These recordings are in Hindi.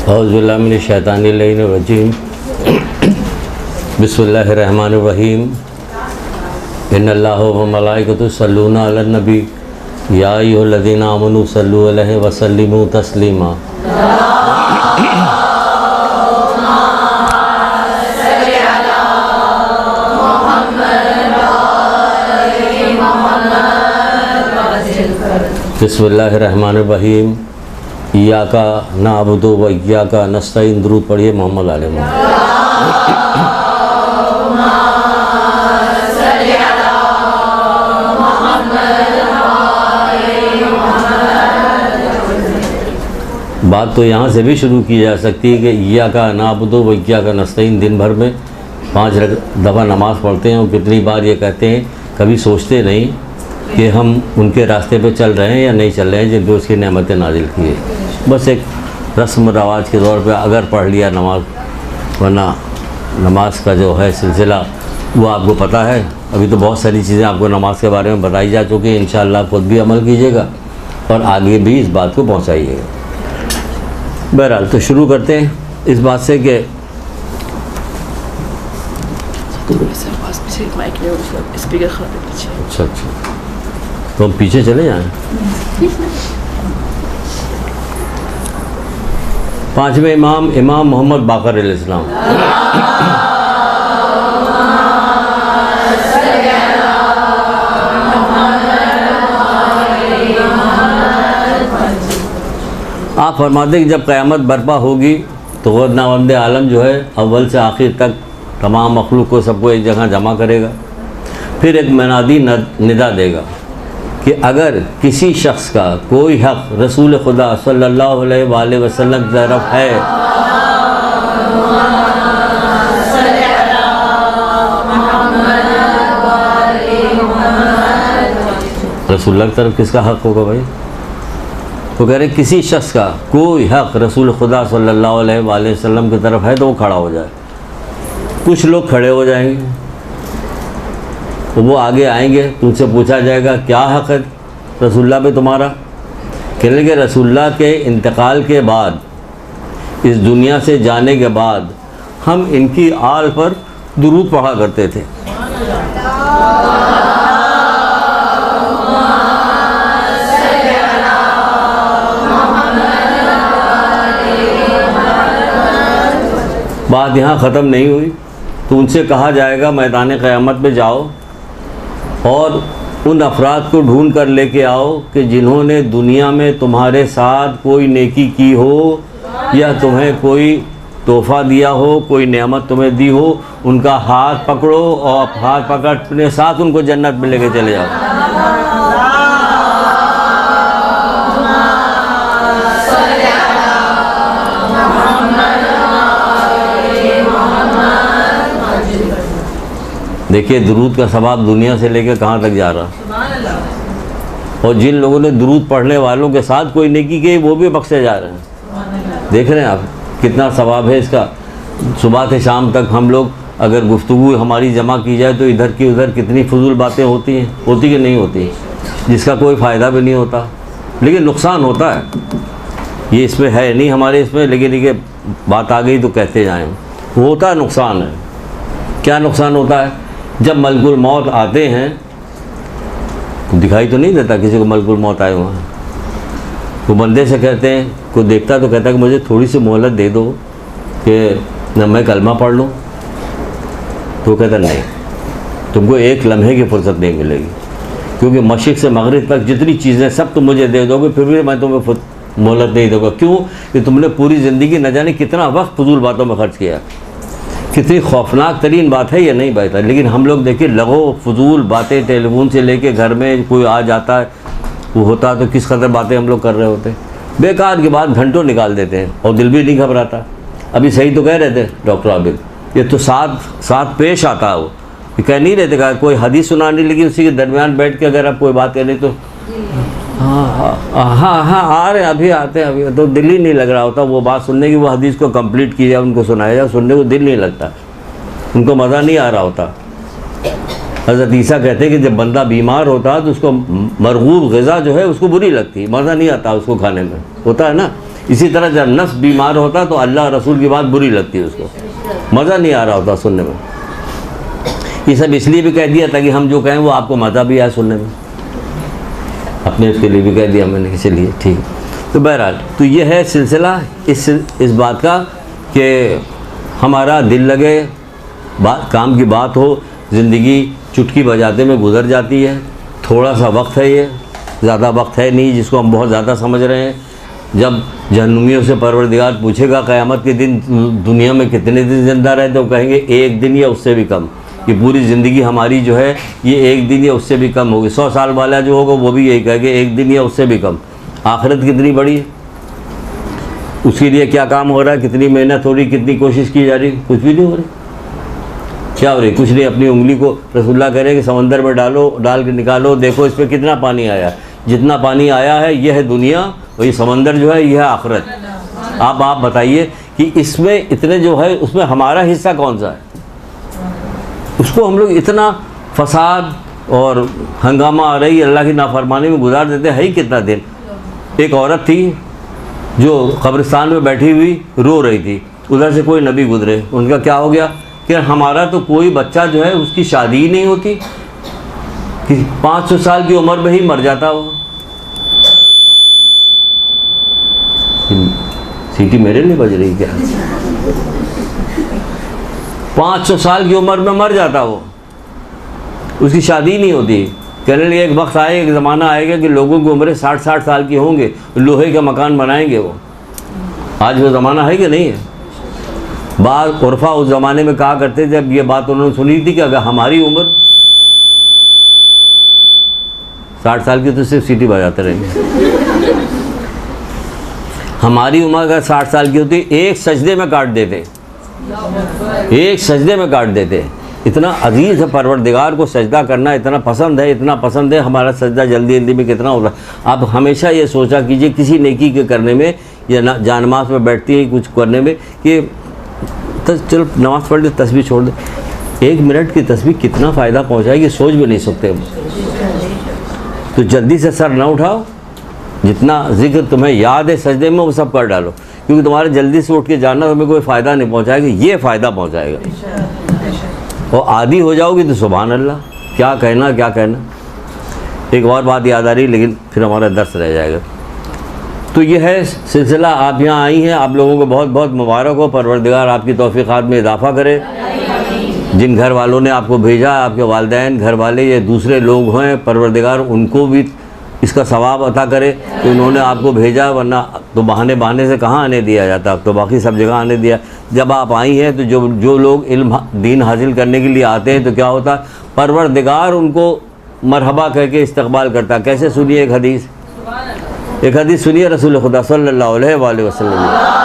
औज़ुबिल्लाहि मिनश्शैतानिर्रजीम बिस्मिल्लाहिर्रहमानिर्रहीम इन्नल्लाहा व मलाइकतुहु यस्सल्लूना अलन नबी या अय्युहल्लज़ीना आमनू सल्लु अलैहि व सल्लिमू तस्लीमा। बिस्मिल्लाहिर्रहमानिर्रहीम इय्याका नअबुदु व इय्याका नस्तईन। दुरूद पढ़िए मोहम्मद आले मोहम्मद। बात तो यहाँ से भी शुरू की जा सकती है कि इय्याका नअबुदु व इय्याका नस्तईन दिन भर में 5 दफ़ा नमाज़ पढ़ते हैं और कितनी बार ये कहते हैं, कभी सोचते नहीं कि हम उनके रास्ते पे चल रहे हैं या नहीं चल रहे हैं जिनको उसकी नेमतें नाजिल की है। बस एक रस्म रवाज के तौर पे अगर पढ़ लिया नमाज, वरना नमाज का जो है सिलसिला वो आपको पता है। अभी तो बहुत सारी चीज़ें आपको नमाज के बारे में बताई जा चुकी हैं। इंशाअल्लाह खुद भी अमल कीजिएगा और आगे भी इस बात को पहुँचाइएगा। बहरहाल तो शुरू करते हैं इस बात से कि अच्छा तो हम पीछे चले जाएं। 5वें इमाम इमाम मोहम्मद बाक़र अलैहिस्सलाम। आप फरमाते कि जब क़यामत बर्पा होगी तो ख़ुदावंद आलम जो है अव्वल से आखिर तक तमाम मखलूक को सबको एक जगह जमा करेगा। फिर एक मुनादी निदा देगा कि अगर किसी शख्स का कोई हक़ रसूल खुदा सल्लल्लाहु अलैहि वसल्लम की तरफ है रसूलुल्लाह की तरफ किसका हक़ होगा भाई? तो कह रहे किसी शख्स का कोई हक़ रसूल खुदा सल्लल्लाहु अलैहि वसल्लम की तरफ है तो वो खड़ा हो जाए। कुछ लोग खड़े हो जाएंगे, तो वो आगे आएंगे, तुमसे पूछा जाएगा क्या हक़ है रसूलुल्लाह पे तुम्हारा? कहने लगे रसूलुल्लाह के इंतकाल के बाद, इस दुनिया से जाने के बाद हम इनकी आल पर दुरूद पढ़ा करते थे। बात यहाँ ख़त्म नहीं हुई तो उनसे कहा जाएगा मैदान क़यामत में जाओ और उन अफराद को ढूंढ कर लेके आओ कि जिन्होंने दुनिया में तुम्हारे साथ कोई नेकी की हो या तुम्हें कोई तोहफ़ा दिया हो, कोई नेमत तुम्हें दी हो, उनका हाथ पकड़ो और हाथ पकड़ने साथ उनको जन्नत में लेके चले जाओ। देखिए दुरूद का सवाब दुनिया से लेकर कहाँ तक जा रहा, और जिन लोगों ने दुरूद पढ़ने वालों के साथ कोई नेकी की वो भी बख्शे जा रहे हैं। देख रहे हैं आप कितना सवाब है इसका। सुबह से शाम तक हम लोग अगर गुफ्तगू हमारी जमा की जाए तो इधर की उधर कितनी फजूल बातें होती हैं, होती कि नहीं होती, जिसका कोई फ़ायदा भी नहीं होता, लेकिन नुकसान होता है। ये इसमें है नहीं हमारे इसमें, लेकिन ये बात आ गई तो कहते जाएँ। होता है नुकसान है। क्या नुकसान होता है? जब मलकुल मौत आते हैं तो दिखाई तो नहीं देता किसी को मलकुल मौत आए हुए हैं। वो बंदे से कहते हैं, कोई देखता तो कहता है कि मुझे थोड़ी सी मोहलत दे दो कि न मैं कलमा पढ़ लूँ। तो कहता नहीं, तुमको एक लम्हे की फुर्सत नहीं मिलेगी, क्योंकि मशरिक़ से मगरिब तक जितनी चीज़ें सब तुम मुझे दे दोगे फिर भी मैं तुम्हें मोहलत नहीं दूँगा। क्यों? कि तुमने पूरी ज़िंदगी न जाने कितना वक्त फजूल बातों में खर्च किया। कितनी खौफनाक तरीन बात है, ये नहीं बात है। लेकिन हम लोग देखिए लगो फजूल बातें, टेलीफोन से लेके घर में कोई आ जाता है वो होता तो किस कदर बातें हम लोग कर रहे होते, बेकार की बात घंटों निकाल देते हैं और दिल भी नहीं घबराता। अभी सही तो कह रहे थे डॉक्टर आबिद, ये तो साथ पेश आता है। वो कह नहीं रहते का कोई हदीस सुनानी, लेकिन उसी के दरमियान बैठ के अगर आप कोई बात करें तो हाँ आ रहे हैं, अभी आते हैं, अभी तो दिल ही नहीं लग रहा होता वो बात सुनने की। वो हदीस को कंप्लीट की जाए, उनको सुनाया जाए, सुनने को दिल नहीं लगता, उनको मज़ा नहीं आ रहा होता। हज़रत ईसा कहते हैं कि जब बंदा बीमार होता है तो उसको मरगूब ग़िज़ा जो है उसको बुरी लगती है, मज़ा नहीं आता उसको खाने में, होता है ना। इसी तरह जब नफ्स बीमार होता तो अल्लाह रसूल की बात बुरी लगती है, उसको मज़ा नहीं आ रहा होता सुनने में। ये सब इसलिए भी कह दिया ताकि हम जो कहें वो आपको मज़ा भी आए सुनने में, अपने उसके लिए भी कह दिया मैंने कि चलिए ठीक। तो बहरहाल तो ये है सिलसिला इस बात का कि हमारा दिल लगे, बात काम की बात हो, ज़िंदगी चुटकी बजाते में गुजर जाती है। थोड़ा सा वक्त है, ये ज़्यादा वक्त है नहीं जिसको हम बहुत ज़्यादा समझ रहे हैं। जब जहन्नुमियों से परवरदिगार पूछेगा क़यामत के दिन दुनिया में कितने दिन ज़िंदा रहे, तो कहेंगे एक दिन या उससे भी कम। ये पूरी ज़िंदगी हमारी जो है ये एक दिन या उससे भी कम होगी। 100 साल वाला जो होगा वो भी यही कहेगा एक दिन या उससे भी कम। आखिरत कितनी बड़ी है, उसके लिए क्या काम हो रहा है, कितनी मेहनत हो रही, कितनी कोशिश की जा रही, कुछ भी नहीं हो रही। क्या हो रही, कुछ नहीं। अपनी उंगली को रसूलुल्लाह कह रहे हैं कि समंदर में डाल के निकालो, देखो इस पर कितना पानी आया। जितना पानी आया है यह है दुनिया, और ये समंदर जो है यह है आखिरत। आप बताइए कि इसमें इतने जो है उसमें हमारा हिस्सा कौन सा है। उसको हम लोग इतना फसाद और हंगामा आ रही अल्लाह की नाफरमानी में गुजार देते हैं ही कितना दिन। एक औरत थी जो कब्रिस्तान में बैठी हुई रो रही थी, उधर से कोई नबी गुजरे, उनका क्या हो गया कि हमारा तो कोई बच्चा जो है उसकी शादी ही नहीं होती, कि 500 साल की उम्र में ही मर जाता हो। सीटी मेरे लिए बज रही क्या? 500 साल की उम्र में मर जाता वो, उसकी शादी ही नहीं होती। कहने लगे एक वक्त आएगा, एक ज़माना आएगा कि लोगों की उम्रें 60-60 साल की होंगे, लोहे का मकान बनाएंगे वो। आज वो ज़माना है कि नहीं है? बात उर्फा उस ज़माने में कहा करते, जब ये बात उन्होंने सुनी थी कि अगर हमारी उम्र 60 साल की तो सिर्फ सीटी बजाते रहेंगे। हमारी उम्र अगर 60 साल की होती एक सजदे में काट देते, एक सजदे में काट देते। इतना अजीज़ है परवरदिगार को सजदा करना, इतना पसंद है, इतना पसंद है। हमारा सजदा जल्दी जल्दी में कितना होता है। आप हमेशा ये सोचा कीजिए किसी नेकी के करने में या जानमाज़ में बैठती है कुछ करने में कि चलो नमाज़ पढ़ ले, तस्बीह छोड़ दे। 1 मिनट की तस्बीह कितना फ़ायदा पहुँचाएगी सोच भी नहीं सकते। तो जल्दी से सर ना उठाओ, जितना जिक्र तुम्हें याद है सजदे में वो सब कर डालो, क्योंकि तुम्हारे जल्दी से उठ के जाना तुम्हें कोई फ़ायदा नहीं पहुँचाएगा, ये फ़ायदा पहुँचाएगा। और आदी हो जाओगी तो सुभान अल्लाह, क्या कहना क्या कहना। एक और बात याद आ रही, लेकिन फिर हमारा दर्स रह जाएगा। तो ये है सिलसिला, आप यहाँ आई हैं, आप लोगों को बहुत बहुत मुबारक हो। परवरदिगार आपकी तौफीक़ात में इजाफ़ा करे। जिन घर वालों ने आपको भेजा, आपके वालिदैन, घर वाले, ये दूसरे लोग हैं, परवरदिगार उनको भी इसका सवाब अता करे कि उन्होंने आपको भेजा, वरना तो बहाने से कहाँ आने दिया जाता, अब तो बाकी सब जगह आने दिया। जब आप आई हैं तो जो लोग इल्म दीन हासिल करने के लिए आते हैं तो क्या होता, परवरदिगार उनको मरहबा कह के इस्तकबाल करता। कैसे सुनिए एक हदीस सुनिए रसूल खुदा सल्लल्लाहु अलैहि वसल्लम।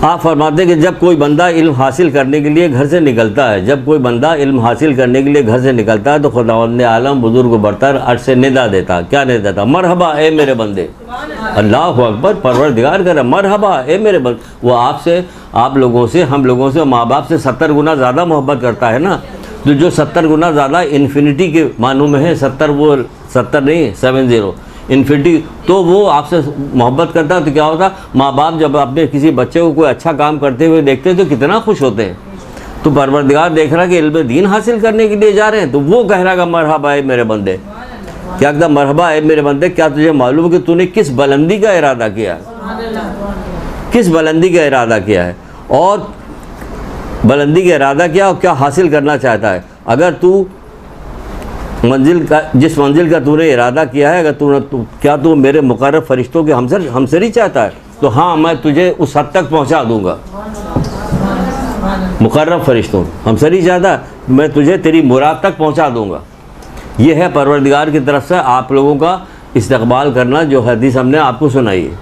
आप फरमाते हैं कि जब कोई बंदा इल्म हासिल करने के लिए घर से निकलता है, जब कोई बंदा इल्म हासिल करने के लिए घर से निकलता है तो खुदावंद आलम बुजुर्ग बरतर अर्श से निदा देता। क्या निदा देता? मरहबा ए मेरे बंदे। अल्लाह अकबर। परवरदिगार करे मरहबा ए मेरे बंदे। वो आपसे, आप लोगों से, हम लोगों से, माँ बाप से 70 गुना ज़्यादा मोहब्बत करता है ना। तो जो 70 गुना ज़्यादा इन्फिनिटी के मानों में है, 70 वो 70 नहीं 70 इन्फिनिटी, तो वो आपसे मोहब्बत करता है। तो क्या होता, माँ बाप जब अपने किसी बच्चे को कोई अच्छा काम करते हुए देखते हैं तो कितना खुश होते हैं। तो परवरदिगार देख रहा है कि इल्म दीन हासिल करने के लिए जा रहे हैं, तो वो कह रहा है मरहबा ए मेरे बंदे। क्या कहता, मरहबा ए मेरे बंदे, क्या तुझे मालूम है कि तूने किस बुलंदी का इरादा किया है, किस बुलंदी का इरादा किया है, और बुलंदी का इरादा क्या और क्या हासिल करना चाहता है। अगर तू मंजिल का, जिस मंजिल का तूने इरादा किया है, अगर क्या तू मेरे मुकर्रब फरिश्तों के हमसर ही चाहता है, तो हाँ मैं तुझे उस हद तक पहुंचा दूंगा। मुकर्रब फरिश्तों हमसर ही चाहता है, मैं तुझे तेरी मुराद तक पहुंचा दूंगा। ये है परवरदिगार की तरफ से आप लोगों का इस्तकबाल करना, जो हदीस हमने आपको सुनाई है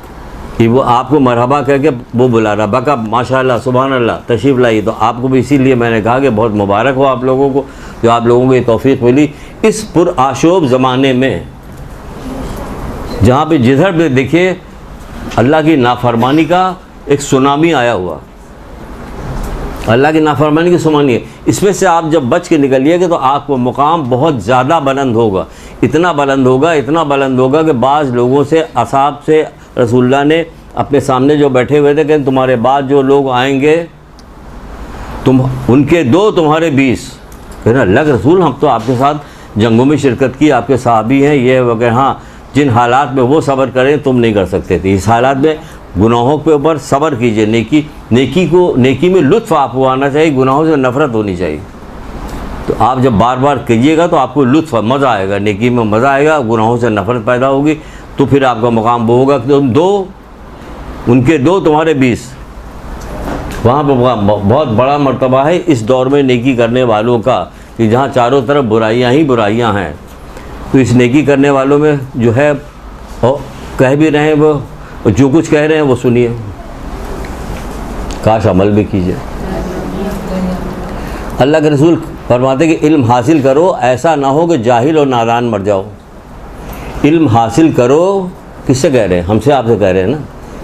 कि वो आपको मरहबा कह के वो बुला रहा, बका माशाअल्लाह सुभान अल्लाह तशरीफ़ लाई। तो आपको भी इसीलिए मैंने कहा कि बहुत मुबारक हो आप लोगों को, जो आप लोगों को ये तौफीक मिली इस पुरआशोब ज़माने में, जहाँ पे जिधर भी देखिए अल्लाह की नाफरमानी का एक सुनामी आया हुआ। अल्लाह की नाफरमानी की सुमानिए, इसमें से आप जब बच के निकलिएगा तो आपको मुकाम बहुत ज़्यादा बुलंद होगा, इतना बुलंद होगा, इतना बुलंद होगा कि बाज़ लोगों से असहाब से रसूलुल्लाह ने अपने सामने जो बैठे हुए थे कि तुम्हारे बाद जो लोग आएंगे तुम उनके 2 तुम्हारे 20। कहना अल्लाह के रसूल हम तो आपके साथ जंगों में शिरकत की, आपके सहाबी हैं, ये वगैरह, हाँ जिन हालात में वो सब्र करें तुम नहीं कर सकते थे, इस हालात में गुनाहों के ऊपर सब्र कीजिए। नेकी में लुत्फ़ आपको आना चाहिए, गुनाहों से नफ़रत होनी चाहिए। तो आप जब बार बार कीजिएगा तो आपको लुत्फ़ मज़ा आएगा, नेकी में मज़ा आएगा, गुनाहों से नफ़रत पैदा होगी, तो फिर आपका मुकाम वो होगा कि तुम 2 उनके 2 तुम्हारे 20। वहाँ पर बहुत बड़ा मर्तबा है इस दौर में नेकी करने वालों का, कि जहाँ चारों तरफ बुराइयाँ ही बुराइयाँ हैं। तो इस नेकी करने वालों में जो है और कह भी रहे हैं वो जो कुछ कह रहे हैं वो सुनिए, काश अमल भी कीजिए। अल्लाह के रसूल फरमाते कि इल्म हासिल करो, ऐसा ना हो कि जाहिल और नादान मर जाओ। इल्म हासिल करो, किससे कह रहे हैं? हमसे आपसे कह रहे हैं ना।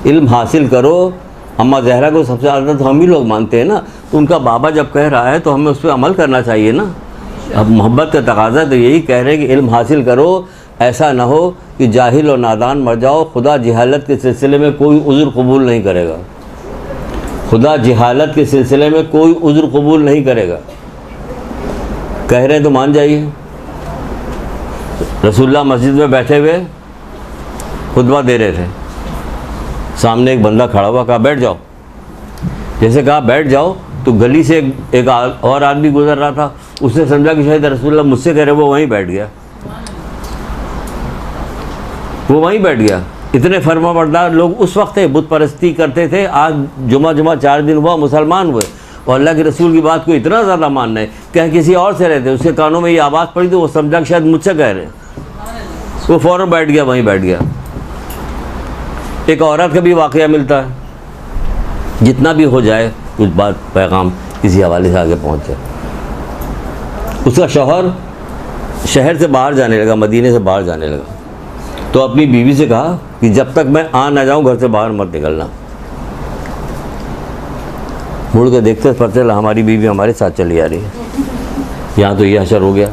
इल्म हासिल करो, अम्मा ज़हरा को सबसे ज़्यादा तो हम ही लोग मानते हैं ना, तो उनका बाबा जब कह रहा है तो हमें उस पर अमल करना चाहिए ना। अब मोहब्बत का तकाज़ा तो यही कह रहे हैं कि इल्म हासिल करो, ऐसा ना हो कि जाहिल और नादान मर जाओ। खुदा जहालत के सिलसिले में कोई उज़्र कबूल नहीं करेगा, खुदा जहालत के सिलसिले में कोई उज़्र कबूल नहीं करेगा। कह रहे हैं तो मान जाइए। रसूलुल्लाह मस्जिद में बैठे हुए खुतबा दे रहे थे, सामने एक बंदा खड़ा हुआ, कहा बैठ जाओ। जैसे कहा बैठ जाओ तो गली से एक और आदमी गुजर रहा था, उसने समझा कि शायद रसूलुल्लाह मुझसे कह रहे, वो वहीं बैठ गया, वो वहीं बैठ गया। इतने फर्माबरदार लोग उस वक्त थे, बुत परस्ती करते थे। आज जुमा 4 दिन हुआ मुसलमान हुए और अल्लाह के रसूल की बात को इतना ज़्यादा मानना है, क्या किसी और से रहते, उसके कानों में ये आवाज़ पड़ी तो वो समझा कि शायद मुझसे कह रहे, वो फ़ौरन बैठ गया, वहीं बैठ गया। एक औरत का भी वाक़या मिलता है, जितना भी हो जाए कुछ बात पैगाम किसी हवाले से आगे पहुँच जाए। उसका शौहर शहर से बाहर जाने लगा, मदीने से बाहर जाने लगा, तो अपनी बीवी से कहा कि जब तक मैं आ ना जाऊँ घर से बाहर मत निकलना। मुड़ के देखते पता चला हमारी बीवी हमारे साथ चली आ रही है, यहाँ तो ये असर हो गया।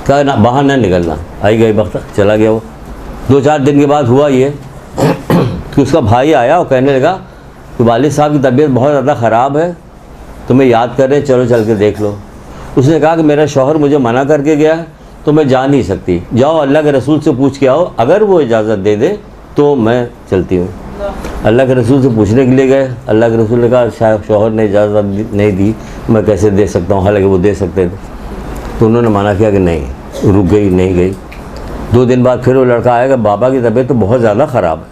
कहा ना बाहर ना निकलना, आई गई वक्त चला गया। वो 2-4 दिन के बाद हुआ ये कि उसका भाई आया और कहने लगा कि वालिद साहब की तबीयत बहुत ज़्यादा ख़राब है, तुम्हें याद कर रहे, चलो चल के देख लो। उसने कहा कि मेरा शौहर मुझे मना करके गया है तो मैं जा नहीं सकती, जाओ अल्लाह के रसूल से पूछ के आओ, अगर वो इजाज़त दे दे तो मैं चलती हूँ। अल्लाह के रसूल से पूछने के लिए गए, अल्लाह के रसूल ने कहा शायद शौहर ने इजाज़त नहीं दी, मैं कैसे दे सकता हूँ, हालांकि वो दे सकते थे। तो उन्होंने मना किया कि नहीं, रुक गई, नहीं गई। 2 दिन बाद फिर वो लड़का आएगा, बाबा की तबीयत तो बहुत ज़्यादा ख़राब है,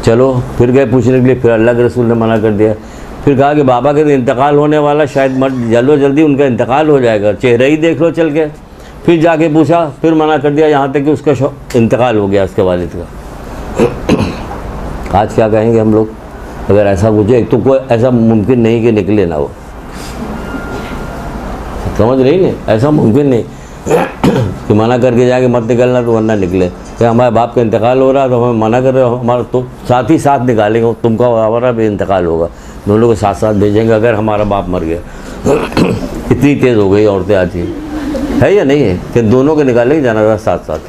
चलो। फिर गए पूछने के लिए, फिर अल्लाह के रसूल ने मना कर दिया। फिर कहा कि बाबा के तो इंतकाल होने वाला, शायद जल्दी उनका इंतकाल हो जाएगा, चेहरा ही देख लो चल के। फिर जाके पूछा, फिर मना कर दिया, यहाँ तक कि उसका इंतकाल हो गया उसके वालिद का। आज क्या कहेंगे हम लोग अगर ऐसा पूछे? तो कोई ऐसा मुमकिन नहीं कि निकले ना, वो समझ रही नहीं, ऐसा मुमकिन नहीं कि मना करके जाके मत निकलना तो वरना निकले। क्या हमारे बाप का इंतकाल हो रहा तो हमें मना कर रहे हो, हमारा तो साथ ही साथ निकालेंगे, तुमका हमारा भी इंतकाल होगा, दोनों को साथ साथ भेजेंगे अगर हमारा बाप मर गया। इतनी तेज़ हो गई औरतें आज है या नहीं है कि दोनों को निकालेंगे जनाजा साथ साथ।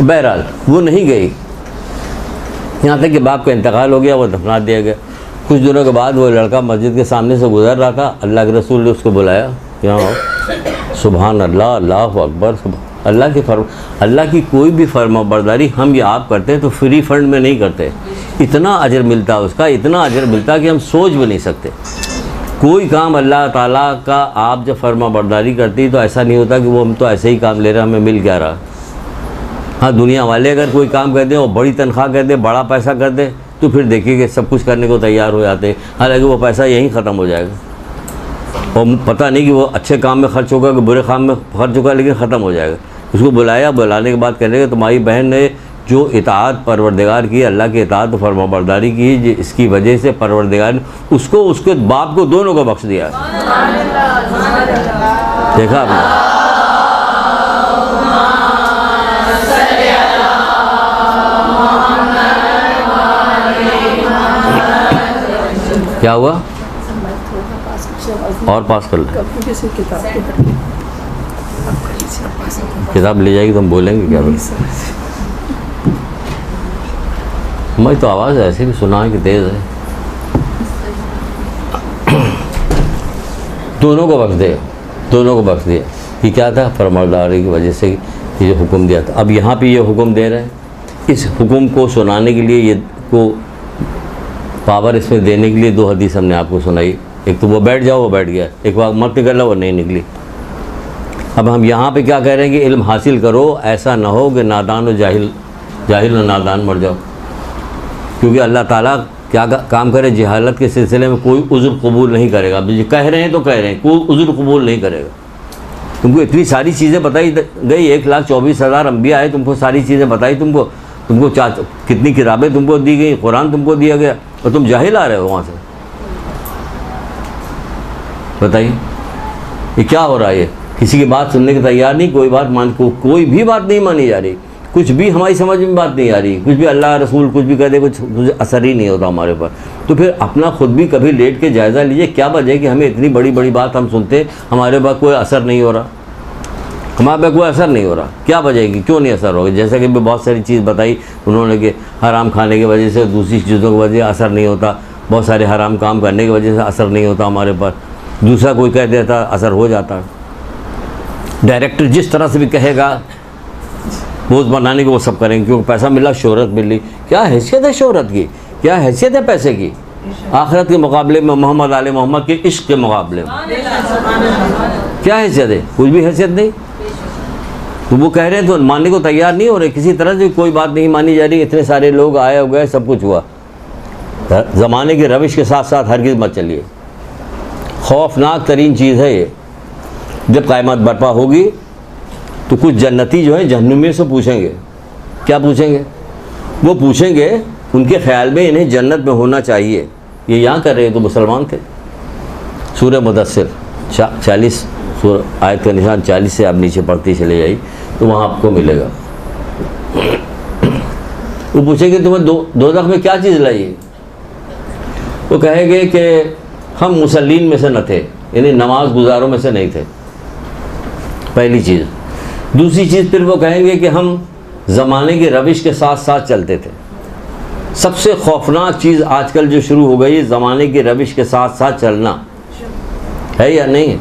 बहरहाल वो नहीं गई, यहाँ तक कि बाप का इंतकाल हो गया, वो दफना दिया गया। कुछ दिनों के बाद वो लड़का मस्जिद के सामने से गुजर रहा था, अल्लाह के रसूल ने उसको बुलाया, यहाँ आओ। सुभान अल्लाह, अल्लाह अकबर। अल्लाह की कोई भी फर्माबरदारी हम या आप करते हैं तो फ्री फंड में नहीं करते, इतना अजर मिलता है उसका, इतना अजर मिलता है कि हम सोच भी नहीं सकते। कोई काम अल्लाह ताला का आप जब फर्माबरदारी करती तो ऐसा नहीं होता कि वो हम तो ऐसे ही काम ले रहे हैं, हमें मिल क्या रहा। हाँ, दुनिया वाले अगर कोई काम कर दें और बड़ी तनख्वाह कर दे, बड़ा पैसा कर दे, तो फिर देखिए कि सब कुछ करने को तैयार हो जाते हैं, हालांकि वो पैसा यहीं ख़त्म हो जाएगा और पता नहीं कि वो अच्छे काम में खर्च होगा कि बुरे काम में खर्च होगा, लेकिन ख़त्म हो जाएगा। उसको बुलाया, बुलाने के बाद कहने कि तुम्हारी बहन ने जो इताअत परवरदिगार की, अल्लाह की इताअत फरमाबरदारी की, इसकी वजह से परवरदिगार ने उसको, उसके बाप को, दोनों को बख्श दिया। देखा आपने? क्या हुआ? और पास कर ले। किताब ले जाएगी तो हम बोलेंगे क्या बोले? मैं तो आवाज़ ऐसे भी सुना है कि तेज़ है। दोनों को बख्श दिया, दोनों को बख्श दिया। ये क्या था? फरमाबरदारी की वजह से ये जो हुक्म दिया था। अब यहाँ पे ये हुक्म दे रहे हैं, इस हुक्म को सुनाने के लिए, ये को पावर इसमें देने के लिए 2 हदीस हमने आपको सुनाई। एक तो वो बैठ जाओ, वो बैठ गया, एक बार मत निकल वो नहीं निकली। अब हम यहाँ पे क्या कह रहे हैं कि इल्म हासिल करो, ऐसा ना हो कि नादान और जाहिल और नादान मर जाओ। क्योंकि अल्लाह ताला क्या काम करे, जहालत के सिलसिले में कोई उज़्र कबूल नहीं करेगा। अब ये कह रहे हैं तो कह रहे हैं, कोई उज़्र कबूल नहीं करेगा। तुमको इतनी सारी चीज़ें बताई गई, 1,24,000 अंबिया है, तुमको सारी चीज़ें बताई, तुमको कितनी किताबें तुमको दी गई, कुरान तुमको दिया गया, और तुम जाहिल आ रहे हो वहाँ से। बताइए ये क्या हो रहा है? ये किसी की बात सुनने के तैयार नहीं, कोई भी बात नहीं मानी जा रही, कुछ भी हमारी समझ में बात नहीं आ रही, कुछ भी अल्लाह रसूल कुछ भी कह दे, कुछ असर ही नहीं होता हमारे पर। तो फिर अपना खुद भी कभी लेट के जायज़ा लीजिए, क्या वजह है कि हमें इतनी बड़ी बड़ी बात हम सुनते हैं, हमारे पास कोई असर नहीं हो रहा, हमारे पे कोई असर नहीं हो रहा। क्या वजह है कि क्यों नहीं असर होगा? जैसा कि बहुत सारी चीज़ बताई उन्होंने कि हराम खाने की वजह से, दूसरी चीज़ों की वजह असर नहीं होता, बहुत सारे हराम काम करने की वजह से असर नहीं होता हमारे पर। दूसरा कोई कह देता असर हो जाता। डायरेक्टर जिस तरह से भी कहेगा पोस्ट बनाने को वो सब करेंगे, क्योंकि पैसा मिला, शोहरत मिली। क्या हैसियत है शोहरत की? क्या हैसियत है पैसे की? आखिरत के मुकाबले में, मोहम्मद आले मोहम्मद के इश्क के मुकाबले में क्या हैसियत है? कुछ भी हैसियत नहीं। तो वो कह रहे हैं तो मानने को तैयार नहीं हो रहे, किसी तरह से कोई बात नहीं मानी जा रही। इतने सारे लोग आए हो गए, सब कुछ हुआ। ज़माने की रविश के साथ साथ हरगिज़ मत चलिए। खौफनाक तरीन चीज़ है ये। जब क़यामत बर्पा होगी तो कुछ जन्नती जो हैं जहन्नुमी से पूछेंगे। क्या पूछेंगे? वो पूछेंगे, उनके ख्याल में इन्हें जन्नत में होना चाहिए। ये यहाँ कर रहे हैं तो मुसलमान थे। सूरह मुदस्सिर 40 आयत का निशान 40 से आप नीचे पढ़ते चले जाइए तो वहाँ आपको मिलेगा। वो पूछेंगे तुम्हें दोज़ख में क्या चीज़ लाई? वो कहेंगे कि हम मुसल्लीन में से न थे, यानी नमाज गुजारों में से नहीं थे, पहली चीज़। दूसरी चीज़ फिर वो कहेंगे कि हम ज़माने की रविश के साथ साथ चलते थे। सबसे खौफनाक चीज़ आजकल जो शुरू हो गई है, ज़माने की रविश के साथ साथ चलना, है या नहीं है?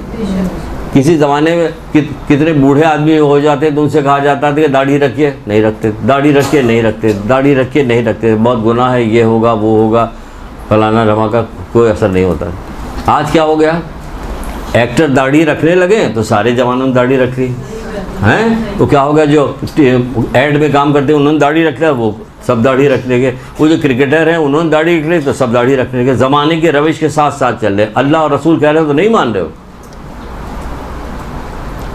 किसी ज़माने में कितने बूढ़े आदमी हो जाते तो उनसे कहा जाता था कि दाढ़ी रखिए, नहीं रखते, दाढ़ी रखिए, नहीं रखते, दाढ़ी रखिए, नहीं रखते, बहुत गुनाह है, ये होगा वो होगा, फलाना रमा का कोई असर नहीं होता। आज क्या हो गया? एक्टर दाढ़ी रखने लगे तो सारे जवानों ने दाढ़ी रख ली हैं। तो क्या हो गया? जो ऐड में काम करते हैं उन्होंने दाढ़ी रख लिया, वो सब दाढ़ी रख लेंगे। वो जो क्रिकेटर हैं उन्होंने दाढ़ी रख ली तो सब दाढ़ी रख लेंगे। ज़माने के रविश के साथ साथ चल रहे। अल्लाह और रसूल कह रहे हो तो नहीं मान रहे हो।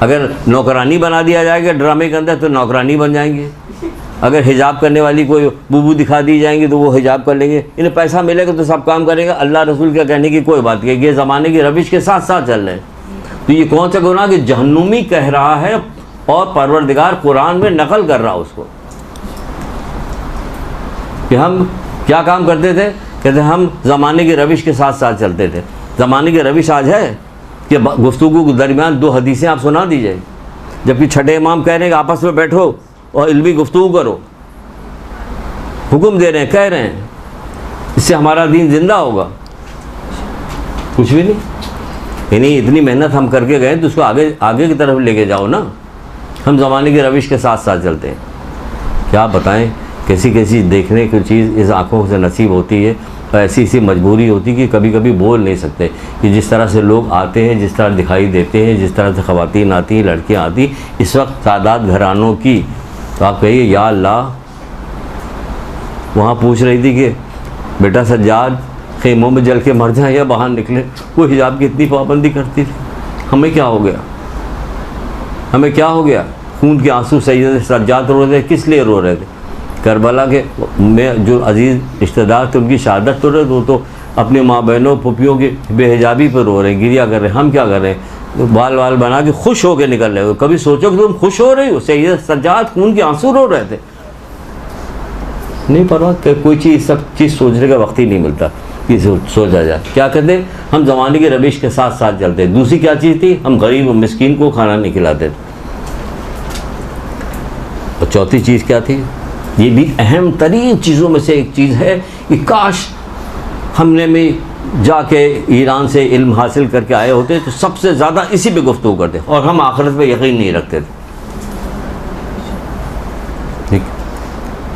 अगर नौकरानी बना दिया जाएगा ड्रामे के अंदर तो नौकरानी बन जाएंगे। अगर हिजाब करने वाली कोई बूबू दिखा दी जाएंगी तो वो हिजाब कर लेंगे। इन्हें पैसा मिलेगा तो सब काम करेंगे। अल्लाह रसूल का कहने की कोई बात नहीं, ये ज़माने की रविश के साथ साथ चल रहे हैं। तो ये कौन सा गुनाह कि जहन्नुमी कह रहा है और परवरदिगार कुरान में नकल कर रहा उसको कि हम क्या काम करते थे? कहते हम ज़माने की रविश के साथ साथ चलते थे। ज़माने की रविश आज है कि गुफ्तगू के दरमियान 2 हदीसें आप सुना दीजिए, जबकि छठे इमाम कह रहे हैं कि आपस में बैठो और इल्मी गुफ्तगू करो। हुक्म दे रहे हैं, कह रहे हैं, इससे हमारा दीन जिंदा होगा। कुछ भी नहीं। यानी इतनी मेहनत हम करके गए तो उसको आगे की तरफ लेके जाओ ना। हम ज़माने की रविश के साथ साथ चलते हैं। क्या बताएं कैसी कैसी देखने की चीज़ इस आँखों से नसीब होती है, और ऐसी ऐसी मजबूरी होती है कि कभी कभी बोल नहीं सकते कि जिस तरह से लोग आते हैं, जिस तरह दिखाई देते हैं, जिस तरह से ख़वातीन आती हैं, लड़कियाँ आती, इस वक्त तादाद घरानों की, तो आप कहिए या अल्लाह। वहाँ पूछ रही थी कि बेटा सज्जाद खेमों में जल के मर जाए या बाहर निकले, वो हिजाब की इतनी पाबंदी करती थी। हमें क्या हो गया? हमें क्या हो गया? खून के आंसू सैयद सज्जाद रो रहे थे। किस लिए रो रहे थे? करबला के में जो अजीज़ रिश्तेदार थे उनकी शहादत तो रहे, तो अपने माँ बहनों पुपियों की बेहिजाबी पर रो रहे हैं, गिरिया कर रहे हैं। हम क्या कर रहे हैं? तो बाल वाल बना के खुश होकर निकल रहे हो। कभी सोचो कि तुम खुश हो रही हो? सैयद सज्जाद खून के आंसू रो रहे थे। नहीं परवाह, कोई चीज़ सब चीज़ सोचने का वक्त ही नहीं मिलता। की सोचा जाए। क्या कहते, हम ज़माने की रविश के साथ साथ चलते। दूसरी क्या चीज़ थी, हम गरीब और मिस्कीन को खाना नहीं खिलाते थे। और चौथी चीज़ क्या थी, ये भी अहम तरीन चीज़ों में से एक चीज़ है कि काश हमने में जाके ईरान से इल्म हासिल करके आए होते तो सबसे ज़्यादा इसी पे गुफ्तगू करते, और हम आखिरत पे यकीन नहीं रखते थे। ठीक,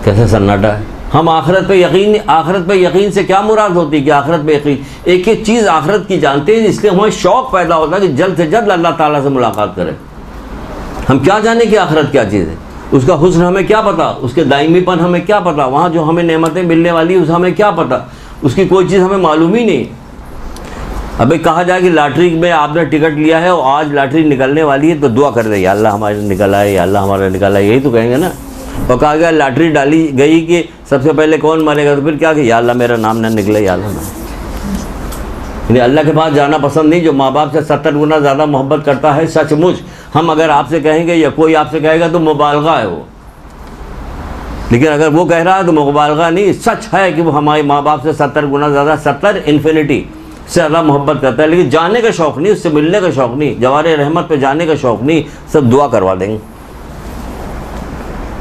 कैसे सन्नाटा है। हम आखिरत पे यकीन से क्या मुराद होती है कि आखिरत पे यकीन, एक एक चीज़ आखिरत की जानते हैं, इसलिए हमें शौक़ पैदा होता है कि जल्द से जल्द अल्लाह ताला से मुलाकात करें। हम क्या जाने कि आखिरत क्या चीज़ है, उसका हुस्न हमें क्या पता, उसके दायमीपन हमें क्या पता, वहाँ जो हमें नेमतें मिलने वाली है उस हमें क्या पता, उसकी कोई चीज़ हमें मालूम ही नहीं। अबे कहा जाए कि लॉटरी में आपने टिकट लिया है और आज लॉटरी निकलने वाली है तो दुआ कर दे, या अल्लाह हमारे निकला है, या अल्लाह हमारा निकला है, यही तो कहेंगे ना। और कहा गया लॉटरी डाली गई कि सबसे पहले कौन मरेगा, तो फिर क्या कि या अल्लाह मेरा नाम ना निकले, या अल्लाह। यानी अल्लाह के पास जाना पसंद नहीं, जो माँ बाप से 70 गुना ज़्यादा मोहब्बत करता है। सचमुच हम अगर आपसे कहेंगे या कोई आपसे कहेगा तो मुबालगा है वो, लेकिन अगर वो कह रहा है तो मुबालगा नहीं, सच है कि वो हमारे माँ बाप से 70 गुना ज़्यादा, 70 इन्फिनिटी से ज़्यादा मोहब्बत करता है। लेकिन जाने का शौक़ नहीं, उससे मिलने का शौक़ नहीं, जवारे रहमत पे जाने का शौक़ नहीं, सब दुआ करवा देंगे।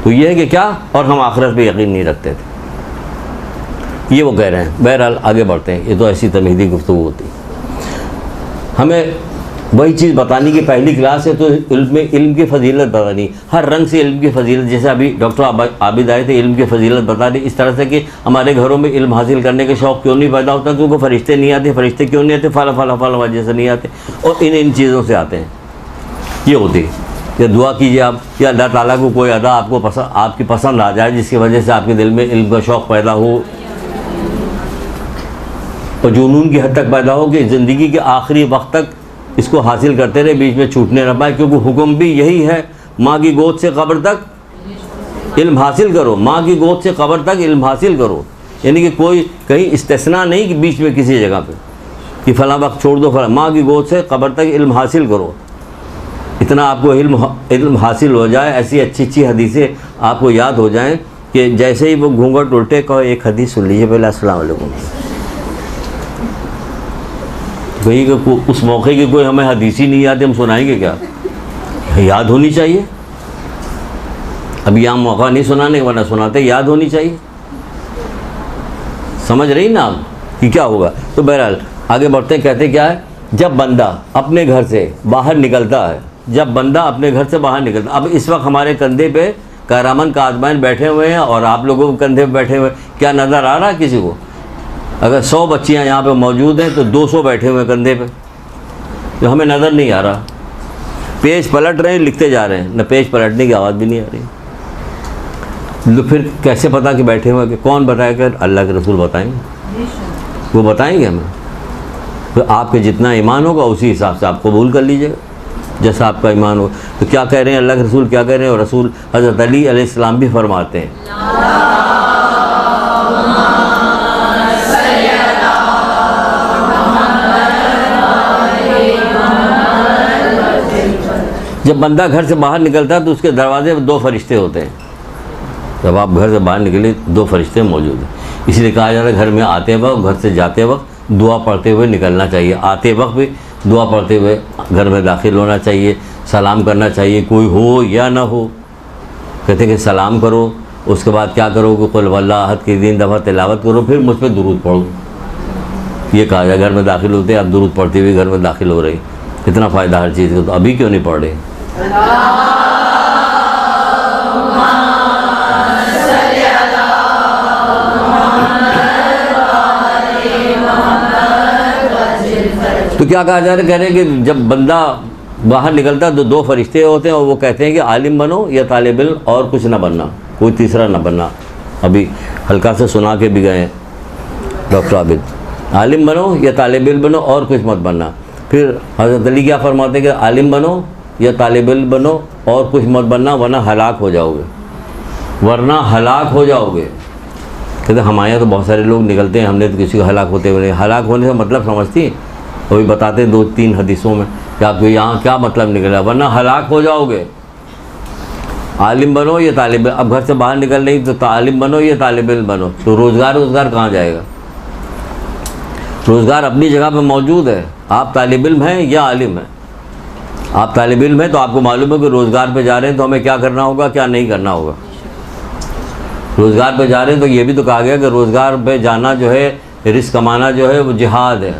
तो ये है कि क्या, और हम आखिरत पे यकीन नहीं रखते थे, ये वो कह रहे हैं। बहरहाल आगे बढ़ते हैं, ये तो ऐसी तमहीदी गुफ्तगू होती। हमें वही चीज़ बतानी कि पहली क्लास है तो इल्म की फ़जीलत बतानी, हर रंग से इल्म की फ़जीलत। जैसे अभी डॉक्टर आबिद आए थे, इल्म की फ़जीलत बता रही, इस तरह से कि हमारे घरों में इल्म हासिल करने के शौक़ क्यों नहीं पैदा होता, क्योंकि फ़रिश्ते नहीं आते। फ़रिश्ते क्यों नहीं आते, फला वजह से नहीं आते, और इन चीज़ों से आते हैं। ये होती है, या दुआ कीजिए आप, या अल्लाह ताला को कोई अदा आपकी पसंद आ जाए जिसकी वजह से आपके दिल में इल्म का शौक़ पैदा हो, और जुनून की हद तक पैदा हो कि ज़िंदगी के आखिरी वक्त तक इसको हासिल करते रहे, बीच में छूटने न पाए। क्योंकि हुक्म भी यही है, माँ की गोद से कब्र तक इल्म हासिल करो, माँ की गोद से कब्र तक इल्म हासिल करो। यानी कि कोई कहीं इस्तिस्ना नहीं कि बीच में किसी जगह पे कि फ़लाँ वक्त छोड़ दो, फला, माँ की गोद से कब्र तक इल्म हासिल करो। इतना आपको इल्म हासिल हो जाए, ऐसी अच्छी अच्छी हदीसें आपको याद हो जाएं कि जैसे ही वो घूंघट उल्टे कहो एक हदीस सुन लीजिए पहले, अस्सलाम वालेकुम। कहीं उस मौके की कोई हमें हदीस ही नहीं याद, हम सुनाएंगे क्या, याद होनी चाहिए। अभी यहाँ मौका नहीं सुनाने का, वरना सुनाते, याद होनी चाहिए। समझ रही ना आप कि क्या होगा। तो बहरहाल आगे बढ़ते हैं, कहते क्या है, जब बंदा अपने घर से बाहर निकलता है, जब बंदा अपने घर से बाहर निकलता, अब इस वक्त हमारे कंधे पे कारामन का आजमाइन बैठे हुए हैं और आप लोगों के कंधे पे बैठे हुए, क्या नज़र आ रहा है किसी को? अगर 100 बच्चियाँ यहाँ पे मौजूद हैं तो 200 बैठे हुए हैं कंधे पे, तो हमें नज़र नहीं आ रहा। पेज पलट रहे हैं, लिखते जा रहे हैं, न पेज पलटने की आवाज़ भी नहीं आ रही। तो फिर कैसे पता कि बैठे हुए कि कौन बताएगा? अल्लाह के रसूल बताएंगे, वो बताएंगे हमें। तो आपके जितना ईमान होगा उसी हिसाब से आप कबूल कर लीजिएगा, जैसा आपका ईमान हो। तो क्या कह रहे हैं अल्लाह के रसूल, क्या कह रहे हैं? और रसूल हज़रत अली अलैहिस्सलाम भी फरमाते हैं, जब बंदा घर से बाहर निकलता है तो उसके दरवाजे पर 2 फरिश्ते होते हैं। जब आप घर से बाहर निकले 2 फरिश्ते मौजूद हैं, इसलिए कहा जाता है घर में आते वक्त, घर से जाते वक्त दुआ पढ़ते हुए निकलना चाहिए। आते वक्त भी दुआ पढ़ते हुए घर में दाखिल होना चाहिए, सलाम करना चाहिए, कोई हो या ना हो। कहते हैं कि सलाम करो, उसके बाद क्या करो कि कुल वल्लाह अहद की 3 दफ़ा तिलावत करो, फिर मुझ पर दुरूद पढ़ो। ये कहा जाए घर में दाखिल होते आप दुरूद पढ़ते हुए घर में दाखिल हो रही, इतना फ़ायदा हर चीज़ का, तो अभी क्यों नहीं पढ़ रहे? तो क्या कहा जा रहा है? कह रहे हैं कि जब बंदा बाहर निकलता है तो 2 फरिश्ते होते हैं और वो कहते हैं कि आलिम बनो या तालिब इल्म, और कुछ ना बनना, कोई तीसरा ना बनना। अभी हल्का से सुना के भी गए डॉक्टर आबिद, आलिम बनो या तालिब इल्म बनो और कुछ मत बनना। फिर हज़रत अली क्या फरमाते हैं कि आलिम बनो या तालिब इल्म बनो और कुछ मत बनना, वरना हलाक हो जाओगे, वरना हलाक हो जाओगे। कहते हमारे यहाँ तो बहुत सारे लोग निकलते हैं, हमने तो किसी को हलाक होते हुए नहीं। हलाक होने से मतलब समझती हैं, वही बताते हैं 2-3 हदीसों में कि आपको यहाँ क्या मतलब निकला, वरना हलाक हो जाओगे। आलिम बनो या तालिब, अब घर से बाहर निकल रही तो तालिम बनो या तालिब इल्म बनो, तो रोज़गार कहाँ जाएगा? रोज़गार अपनी जगह पर मौजूद है। आप तालिब इल्म हैं या आलिम हैं? आप तालिब इल्म हैं तो आपको मालूम है कि रोज़गार पे जा रहे हैं तो हमें क्या करना होगा, क्या नहीं करना होगा। रोज़गार पे जा रहे हैं तो ये भी तो कहा गया कि रोज़गार पे जाना जो है, रिस्क कमाना जो है वो जिहाद है,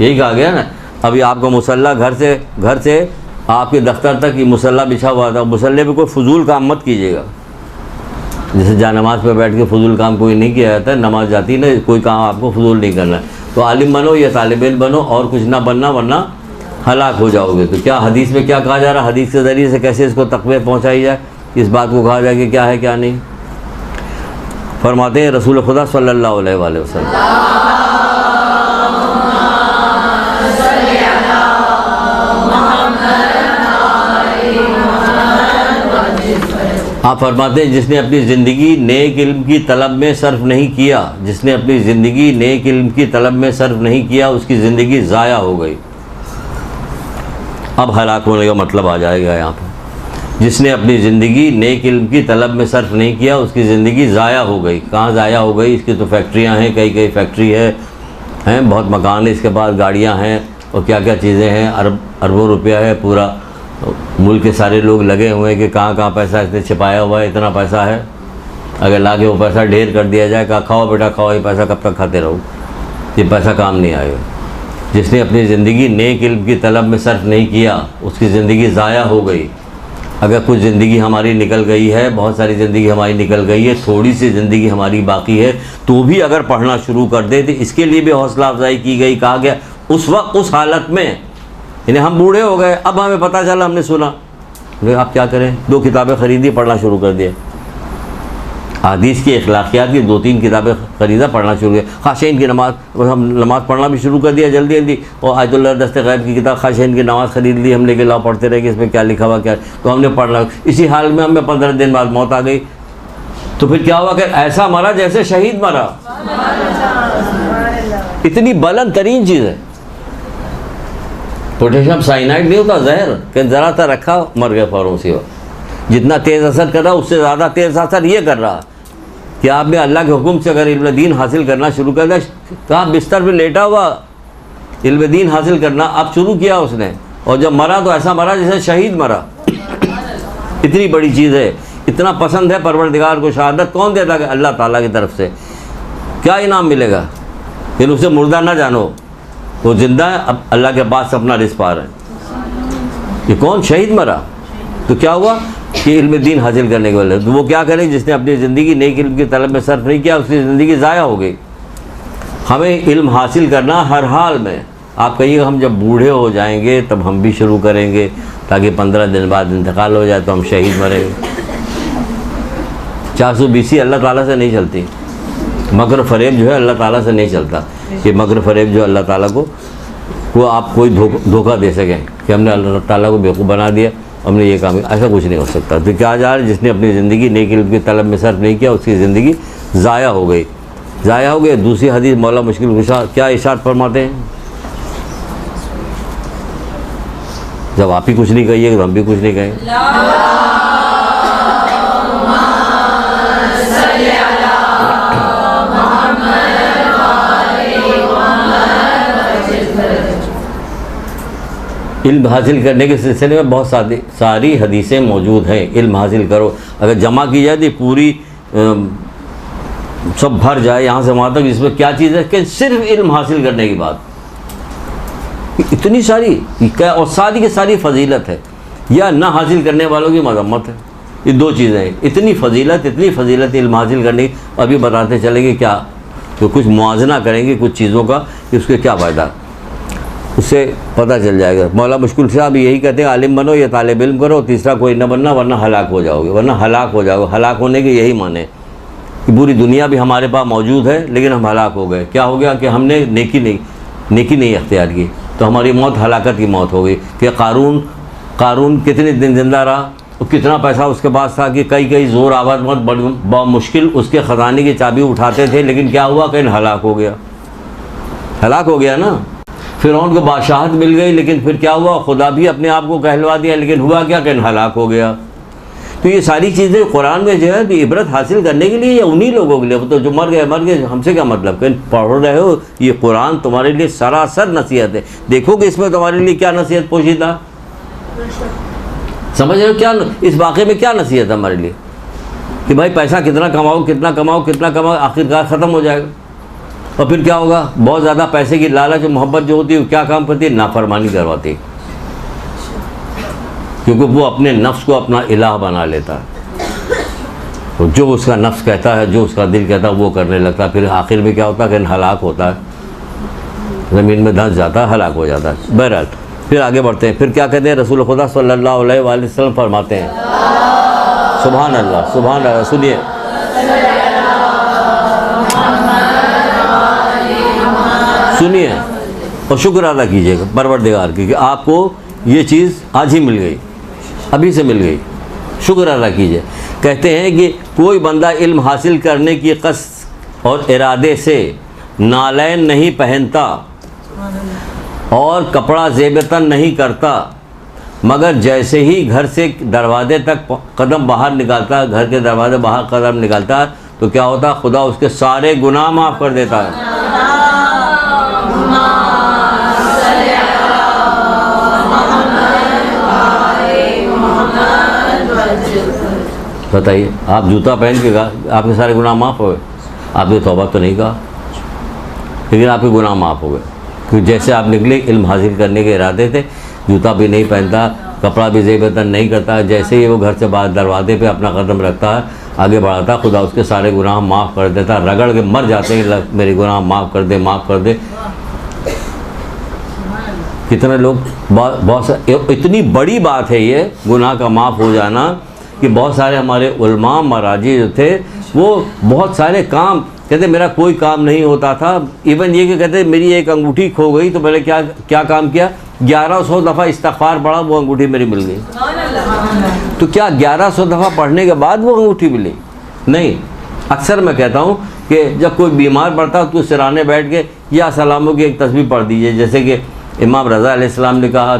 यही कहा गया ना। अभी आपको मुसल्ला घर से आपके दफ्तर तक ही मुसल्ला बिछा हुआ था, मुसल्ले पे कोई फजूल काम मत कीजिएगा। जैसे जा नमाज पे बैठ के फजूल काम कोई नहीं किया जाता है, नमाज जाती ना, कोई काम आपको फजूल नहीं करना है। तो आलिम बनो या तालिब इल्म बनो और कुछ ना बनना, वरना हलाक हो जाओगे। तो क्या हदीस में क्या कहा जा रहा है, हदीस के ज़रिए से कैसे इसको तक़वीयत पहुँचाई जाए, इस बात को कहा जाए कि क्या है क्या नहीं। फरमाते हैं रसूल खुदा सल्लल्लाहु अलैहि वसल्लम, आप फरमाते हैं जिसने अपनी ज़िंदगी नेक इल्म की तलब में सर्फ नहीं किया, जिसने अपनी ज़िंदगी नेक इल्म की तलब में सर्फ नहीं किया उसकी ज़िंदगी ज़ाया हो गई। अब हलाक होने का मतलब आ जाएगा यहाँ पर। जिसने अपनी ज़िंदगी नेक इल्म की तलब में सर्फ नहीं किया उसकी ज़िंदगी ज़ाया हो गई। कहाँ ज़ाया हो गई? इसकी तो फैक्ट्रियाँ हैं, कई फैक्ट्री हैं, बहुत मकान है, इसके बाद गाड़ियाँ हैं और क्या क्या चीज़ें हैं, अरबों रुपया है, पूरा मुल्क के सारे लोग लगे हुए हैं कि कहाँ पैसा इसने छिपाया हुआ है, इतना पैसा है, अगर लाके वो पैसा ढेर कर दिया जाए, कहा खाओ बेटा खाओ, ये पैसा कब तक खाते रहो, ये पैसा काम नहीं आएगा। जिसने अपनी ज़िंदगी नेक इल्म की तलब में सर्फ नहीं किया उसकी ज़िंदगी ज़ाया हो गई। अगर कुछ ज़िंदगी हमारी निकल गई है, बहुत सारी ज़िंदगी हमारी निकल गई है, थोड़ी सी ज़िंदगी हमारी बाकी है, तो भी अगर पढ़ना शुरू कर दे तो इसके लिए भी हौसला अफजाई की गई। कहा गया उस वक्त उस हालत में, यानी हम बूढ़े हो गए, अब हमें पता चला, हमने सुना, आप क्या करें, 2 किताबें ख़रीदी, पढ़ना शुरू कर दिया। हदीस की अखलाकियात की 2-3 किताबें ख़रीदा, पढ़ना शुरू किया। खाशेन की नमाज़, हम नमाज़ पढ़ना भी शुरू कर दिया जल्दी, और आयतुल्लाह दस्ते गैब की किताब खाशेन की नमाज़ ख़रीद ली हमने, कि लाओ पढ़ते रहे कि इसमें क्या लिखा हुआ क्या, तो हमने पढ़ना। इसी हाल में हमें 15 दिन बाद मौत आ गई। तो फिर क्या हुआ कि ऐसा मरा जैसे शहीद मरा। इतनी बुलंद तरीन चीज़ है। पोटेशियम साइनाइड नहीं होता जहर, कि ज़रा सा रखा मर गया फ़ौरन सी हो। जितना तेज़ असर कर रहा उससे ज़्यादा तेज़ असर ये कर रहा कि आपने अल्लाह के हुक्म से अगर इल्म दीन हासिल करना शुरू कर दिया, कहाँ बिस्तर पे लेटा हुआ इल्म दीन हासिल करना अब शुरू किया उसने, और जब मरा तो ऐसा मरा जैसे शहीद मरा। इतनी बड़ी चीज़ है, इतना पसंद है परवरदिगार को शहादत। कौन देता है? अल्लाह ताला की तरफ से। क्या इनाम मिलेगा? फिर उसे मुर्दा ना जानो, वो जिंदा है, अब अल्लाह के पास अपना रिज़्क़ पा रहे हैं। ये कौन? शहीद मरा। तो क्या हुआ कि इल्म दीन हासिल करने के वाले, तो वो क्या करें? जिसने अपनी ज़िंदगी नेक इल्म की तलब में सर्फ नहीं किया उसकी ज़िंदगी ज़ाया हो गई। हमें इल्म हासिल करना हर हाल में। आप कहिए हम जब बूढ़े हो जाएंगे तब हम भी शुरू करेंगे, ताकि 15 दिन बाद इंतकाल हो जाए तो हम शहीद मरेंगे। 420 अल्लाह ताला से नहीं चलती। मकर फरेब जो है अल्लाह ताला से नहीं चलता। ये मकर फरेब जो अल्लाह ताला को आप कोई धोखा दे सकें कि हमने अल्लाह ताला को बेवकूफ़ बना दिया, हमने ये काम, ऐसा कुछ नहीं हो सकता। तो क्या जा रहा है? जिसने अपनी ज़िंदगी नेक इल्म की तलब में सर्फ नहीं किया उसकी ज़िंदगी ज़ाया हो गई। ज़ाया हो गई। दूसरी हदीस मौला मुश्किल कुशा क्या इरशाद फरमाते हैं? जब आप ही कुछ नहीं कहिए तो हम भी कुछ नहीं कहें। इल्म हासिल करने के सिलसिले में बहुत सारी हदीसें मौजूद हैं। इल्म हासिल करो, अगर जमा की जाए तो पूरी सब भर जाए यहाँ से वहाँ तक। इसमें क्या चीज़ है कि सिर्फ इल्म हासिल करने की बात, इतनी सारी क्या, और सारी की सारी फजीलत है या ना हासिल करने वालों की मजम्मत है। ये 2 चीज़ें हैं। इतनी फजीलत इल्म हासिल करने की। अभी बताते चलेंगे क्या, तो कुछ मुआजना करेंगे कुछ चीज़ों का कि उसके क्या फ़ायदा, उससे पता चल जाएगा। मौला मुश्किल साहब यही कहते हैं आलिम बनो या तालिब इल्म करो, तीसरा कोई न बनना, वरना हलाक हो जाओगे, हलाक होने के यही माने कि पूरी दुनिया भी हमारे पास मौजूद है लेकिन हम हलाक हो गए। क्या हो गया कि हमने नेकी नहीं अख्तियार की, तो हमारी मौत हलाकत की मौत हो गई। कि कारून कितने दिन ज़िंदा रहा और कितना पैसा उसके पास था कि कई ज़ोर आवाज़ बहुत मुश्किल उसके ख़जाने की चाबी उठाते थे, लेकिन क्या हुआ कि हलाक हो गया ना। फ़िरौन को बादशाहत मिल गई, लेकिन फिर क्या हुआ? खुदा भी अपने आप को कहलवा दिया, लेकिन हुआ क्या कि हलाक हो गया। तो ये सारी चीज़ें कुरान में जो है तो इबरत हासिल करने के लिए या उन्हीं लोगों के लिए, वो तो जो मर गए हमसे क्या मतलब, कहीं पढ़ रहे हो ये कुरान तुम्हारे लिए सरासर नसीहत है। देखो कि इसमें तुम्हारे लिए क्या नसीहत पोशीदा, समझ रहे हो क्या इस वाक़े में क्या नसीहत है हमारे लिए कि भाई पैसा कितना कमाओ कितना कमाओ कितना कमाओ, आखिरकार ख़त्म हो जाएगा। और फिर क्या होगा, बहुत ज़्यादा पैसे की लालच मोहब्बत जो होती है वो क्या काम करती है, नाफरमानी करवाती है, क्योंकि वो अपने नफ्स को अपना इलाह बना लेता है। तो जो उसका नफ्स कहता है, जो उसका दिल कहता है वो करने लगता है। फिर आखिर में क्या होता है कि हलाक होता है, ज़मीन में धंस जाता है, हलाक हो जाता है। बहरहाल फिर आगे बढ़ते हैं। फिर क्या कहते हैं, रसूल खुदा सल्लल्लाहु अलैहि वसल्लम फरमाते हैं, सुभान अल्लाह सुभान अल्लाह, सुनिए सुनिए और शुक्र अदा कीजिएगा परवरदिगार की कि आपको ये चीज़ आज ही मिल गई, अभी से मिल गई, शुक्र अदा कीजिए। कहते हैं कि कोई बंदा इल्म हासिल करने की कस्द और इरादे से नालैन नहीं पहनता और कपड़ा ज़ेबतन नहीं करता, मगर जैसे ही घर से दरवाजे तक कदम बाहर निकालता, घर के दरवाजे बाहर कदम निकालता, तो क्या होता, खुदा उसके सारे गुनाह माफ़ कर देता है। बताइए, आप जूता पहन के आपके सारे गुनाह माफ़ हो गए, आपने तौबा तो नहीं कहा, लेकिन आपके गुनाह माफ़ हो गए, क्योंकि जैसे आप निकले इल्म हासिल करने के इरादे थे, जूता भी नहीं पहनता, कपड़ा भी ज़ेबतन नहीं करता, जैसे ही वो घर से बाहर दरवाजे पे अपना कदम रखता है, आगे बढ़ाता, खुदा उसके सारे गुनाह माफ़ कर देता, रगड़ के मर जाते हैं, मेरे गुनाह माफ़ कर दे, माफ़ कर दे। कितने लोग बहुत इतनी बड़ी बात है ये गुनाह का माफ़ हो जाना कि बहुत सारे हमारे उलमा मराजी जो थे वो बहुत सारे काम कहते मेरा कोई काम नहीं होता था, इवन ये कि कहते मेरी एक अंगूठी खो गई तो मैंने क्या क्या काम किया, 1100 दफ़ा इस्तग़फ़ार पढ़ा, वो अंगूठी मेरी मिल गई। तो क्या 1100 दफ़ा पढ़ने के बाद वो अंगूठी मिली? नहीं। अक्सर मैं कहता हूँ कि जब कोई बीमार पड़ता तो सिराने बैठ के या सलामों की एक तस्बीह पढ़ दीजिए, जैसे कि इमाम रज़ा अलैहिस्सलाम ने कहा,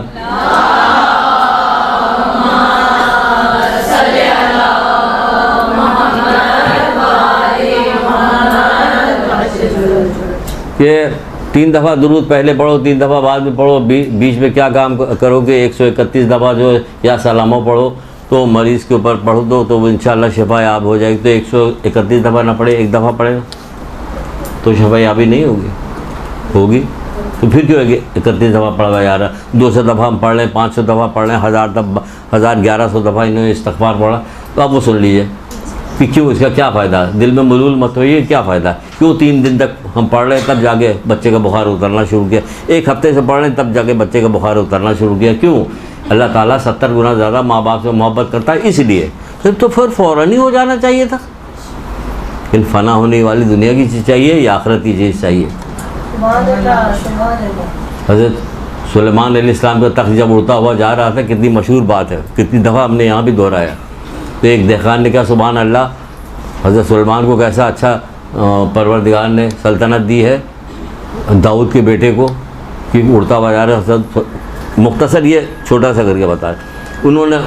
कि 3 दफ़ा दुरूद पहले पढ़ो, 3 दफ़ा बाद में पढ़ो, बीच में क्या काम करोगे, 131 दफ़ा जो या सलामो पढ़ो तो मरीज़ के ऊपर पढ़ दो तो वो इंशाअल्लाह शफा याब हो जाएगी। तो 131 दफ़ा ना पढ़े, एक दफ़ा पढ़े तो शफा याबी नहीं होगी। तो फिर क्यों 31 दफ़ा पढ़वा यार, 200 दफ़ा हम पढ़ लें, 500 दफ़ा पढ़ लें, 1100 दफ़ा इन्होंने इस्तग़फ़ार पढ़ा, तो आप वो सुन लीजिए कि क्यों, इसका क्या फ़ायदा, दिल में मलूल मत होइए, क्या फ़ायदा, क्यों 3 दिन तक हम पढ़ रहे हैं तब जाके बच्चे का बुखार उतरना शुरू किया, 1 हफ्ते से पढ़ रहे हैं तब जाके बच्चे का बुखार उतरना शुरू किया, क्यों? अल्लाह ताला 70 गुना ज़्यादा माँ बाप से मोहब्बत करता है इसलिए। तो फिर फ़ौरन ही हो जाना चाहिए था। इन फ़ना होने वाली दुनिया की चीज़ चाहिए या आखिरत की चीज़ चाहिए? हज़रत सुलेमान अलैहिस्सलाम का तख्त जब उड़ता हुआ जा रहा था, कितनी मशहूर बात है, कितनी दफ़ा हमने यहाँ भी दोहराया। तो एक देखान ने कहा, सुभान अल्लाह, हज़रत सुलेमान को कैसा अच्छा परवरदिगार ने सल्तनत दी है दाऊद के बेटे को कि उड़ता हुआ जा रहा है। मुख्तसर ये छोटा सा करके बताया। उन्होंने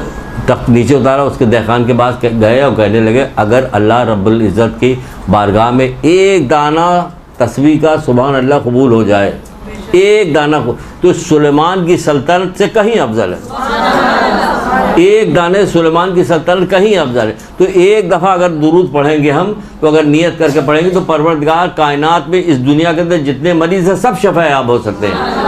तख्त नीचे उतारा, उसके देखान के पास गए और कहने लगे, अगर अल्लाह रब्बुल इज़्ज़त की बारगाह में एक दाना तस्बीह का सुभान अल्लाह कबूल हो जाए, एक दाना को, तो सुलेमान की सल्तनत से कहीं अफजल है। एक दाने सुलेमान की सल्तनत कहीं अफजल है। तो एक दफ़ा अगर दुरूद पढ़ेंगे हम, तो अगर नियत करके पढ़ेंगे तो परवरदिगार कायनात में इस दुनिया के अंदर जितने मरीज़ हैं सब शफा याब हो सकते हैं।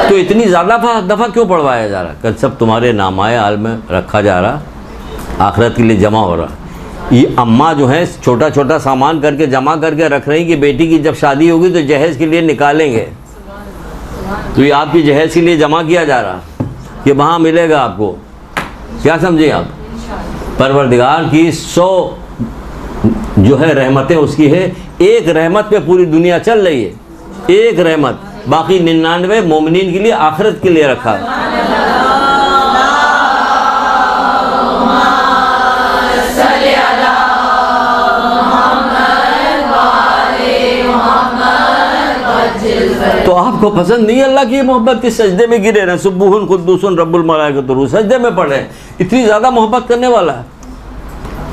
तो इतनी ज़्यादा दफ़ा क्यों पढ़वाया जा रहा? कल सब तुम्हारे नामाए आल में रखा जा रहा, आखिरत के लिए जमा हो रहा। ये अम्मा जो है छोटा छोटा सामान करके जमा करके रख रही कि बेटी की जब शादी होगी तो जहेज़ के लिए निकालेंगे। तो ये आपकी जहेज़ के लिए जमा किया जा रहा कि वहाँ मिलेगा आपको। क्या समझे आप? परवरदिगार की 100 जो है रहमतें उसकी है, एक रहमत पे पूरी दुनिया चल रही है, एक रहमत, बाकी 99 मोमिनीन के लिए आखिरत के लिए रखा है। को पसंद नहीं अल्लाह की मोहब्बत की सजदे में गिरे रहे, सुब्बुहुन कुद्दूसुन रब्बुल मलाइकतुर रूह, सजदे में पढ़ रहे हैं। इतनी ज़्यादा मोहब्बत करने वाला है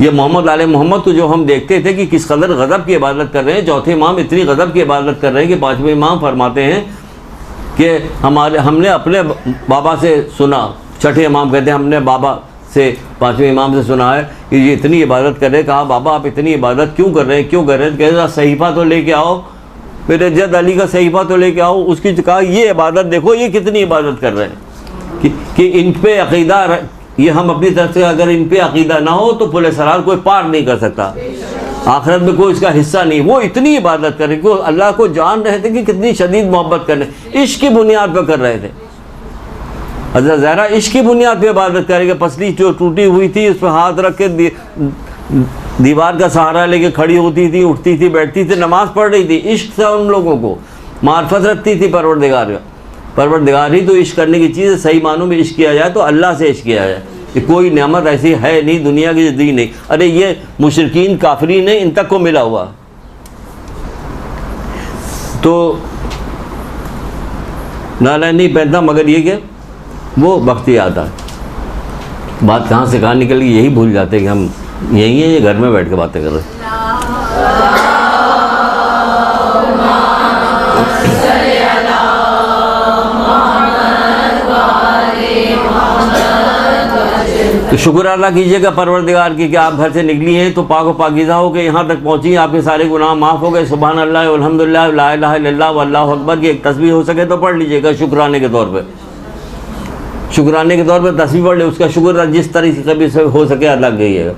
ये मोहम्मद आले मोहम्मद को जो हम देखते थे कि किस कदर गज़ब की इबादत कर रहे हैं। चौथे इमाम इतनी गज़ब की इबादत कर रहे हैं कि पाँचवें इमाम फरमाते हैं कि हमने अपने बाबा से सुना, छठे इमाम कहते हैं हमने बाबा से, पाँचवें इमाम से सुना है कि ये इतनी इबादत कर रहे हैं। कहा बाबा आप इतनी इबादत क्यों कर रहे हैं, क्यों कर रहे हैं? कहते सहीफ़ा तो लेके आओ, मेरे जद अली का सहीफ़ा तो लेके आओ। उसकी कहा ये इबादत देखो ये कितनी इबादत कर रहे हैं कि इन पे अक़ीदा, ये हम अपनी तरफ से अगर इन पे अक़ीदा ना हो तो पुल सरार कोई पार नहीं कर सकता, आखिरत में कोई इसका हिस्सा नहीं। वो इतनी इबादत कर रहे, को अल्लाह को जान रहे थे कि कितनी शदीद मोहब्बत कर रहे, इश्क की बुनियाद पर कर रहे थे। हज़रत ज़हरा इश्क की बुनियाद पे इबादत करेंगे, पसली जो टूटी हुई थी उस पर हाथ रख के दीवार का सहारा लेके खड़ी होती थी, उठती थी, बैठती थी, नमाज़ पढ़ रही थी। इश्क था उन लोगों को, मार्फत रखती थी परवरदिगार का। परवरदिगार ही तो इश्क करने की चीज़ है। सही मानों में इश्क किया जाए तो अल्लाह से इश्क किया जाए, कि कोई नेमत ऐसी है नहीं दुनिया की जो दी नहीं। अरे ये मुशरिकीन काफिरीन ने इन तक को मिला हुआ, तो नाला नहीं पहनता, मगर ये कि वो वक्त ही आता है। बात कहाँ से कहाँ निकल गई यही भूल जाते हैं कि हम यही हैं, ये घर में बैठ के बातें कर रहे हैं। तो शुक्र अल्लाह कीजिएगा परवरदिगार की कि आप घर से निकली हैं तो पाक व पाकीज़ा हो के यहाँ तक पहुँची, आपके सारे गुनाह माफ़ हो गए। सुभान अल्लाह अल्हम्दुलिल्लाह ला इलाहा इल्लल्लाह वल्लाहु अकबर की एक तस्बीह हो सके तो पढ़ लीजिएगा शुक्राने के तौर पे। शुक्राने के तौर पर तस्बीह पढ़ ले, उसका शुक्र जिस तरीके भी से हो सके अल्लाह कहिएगा।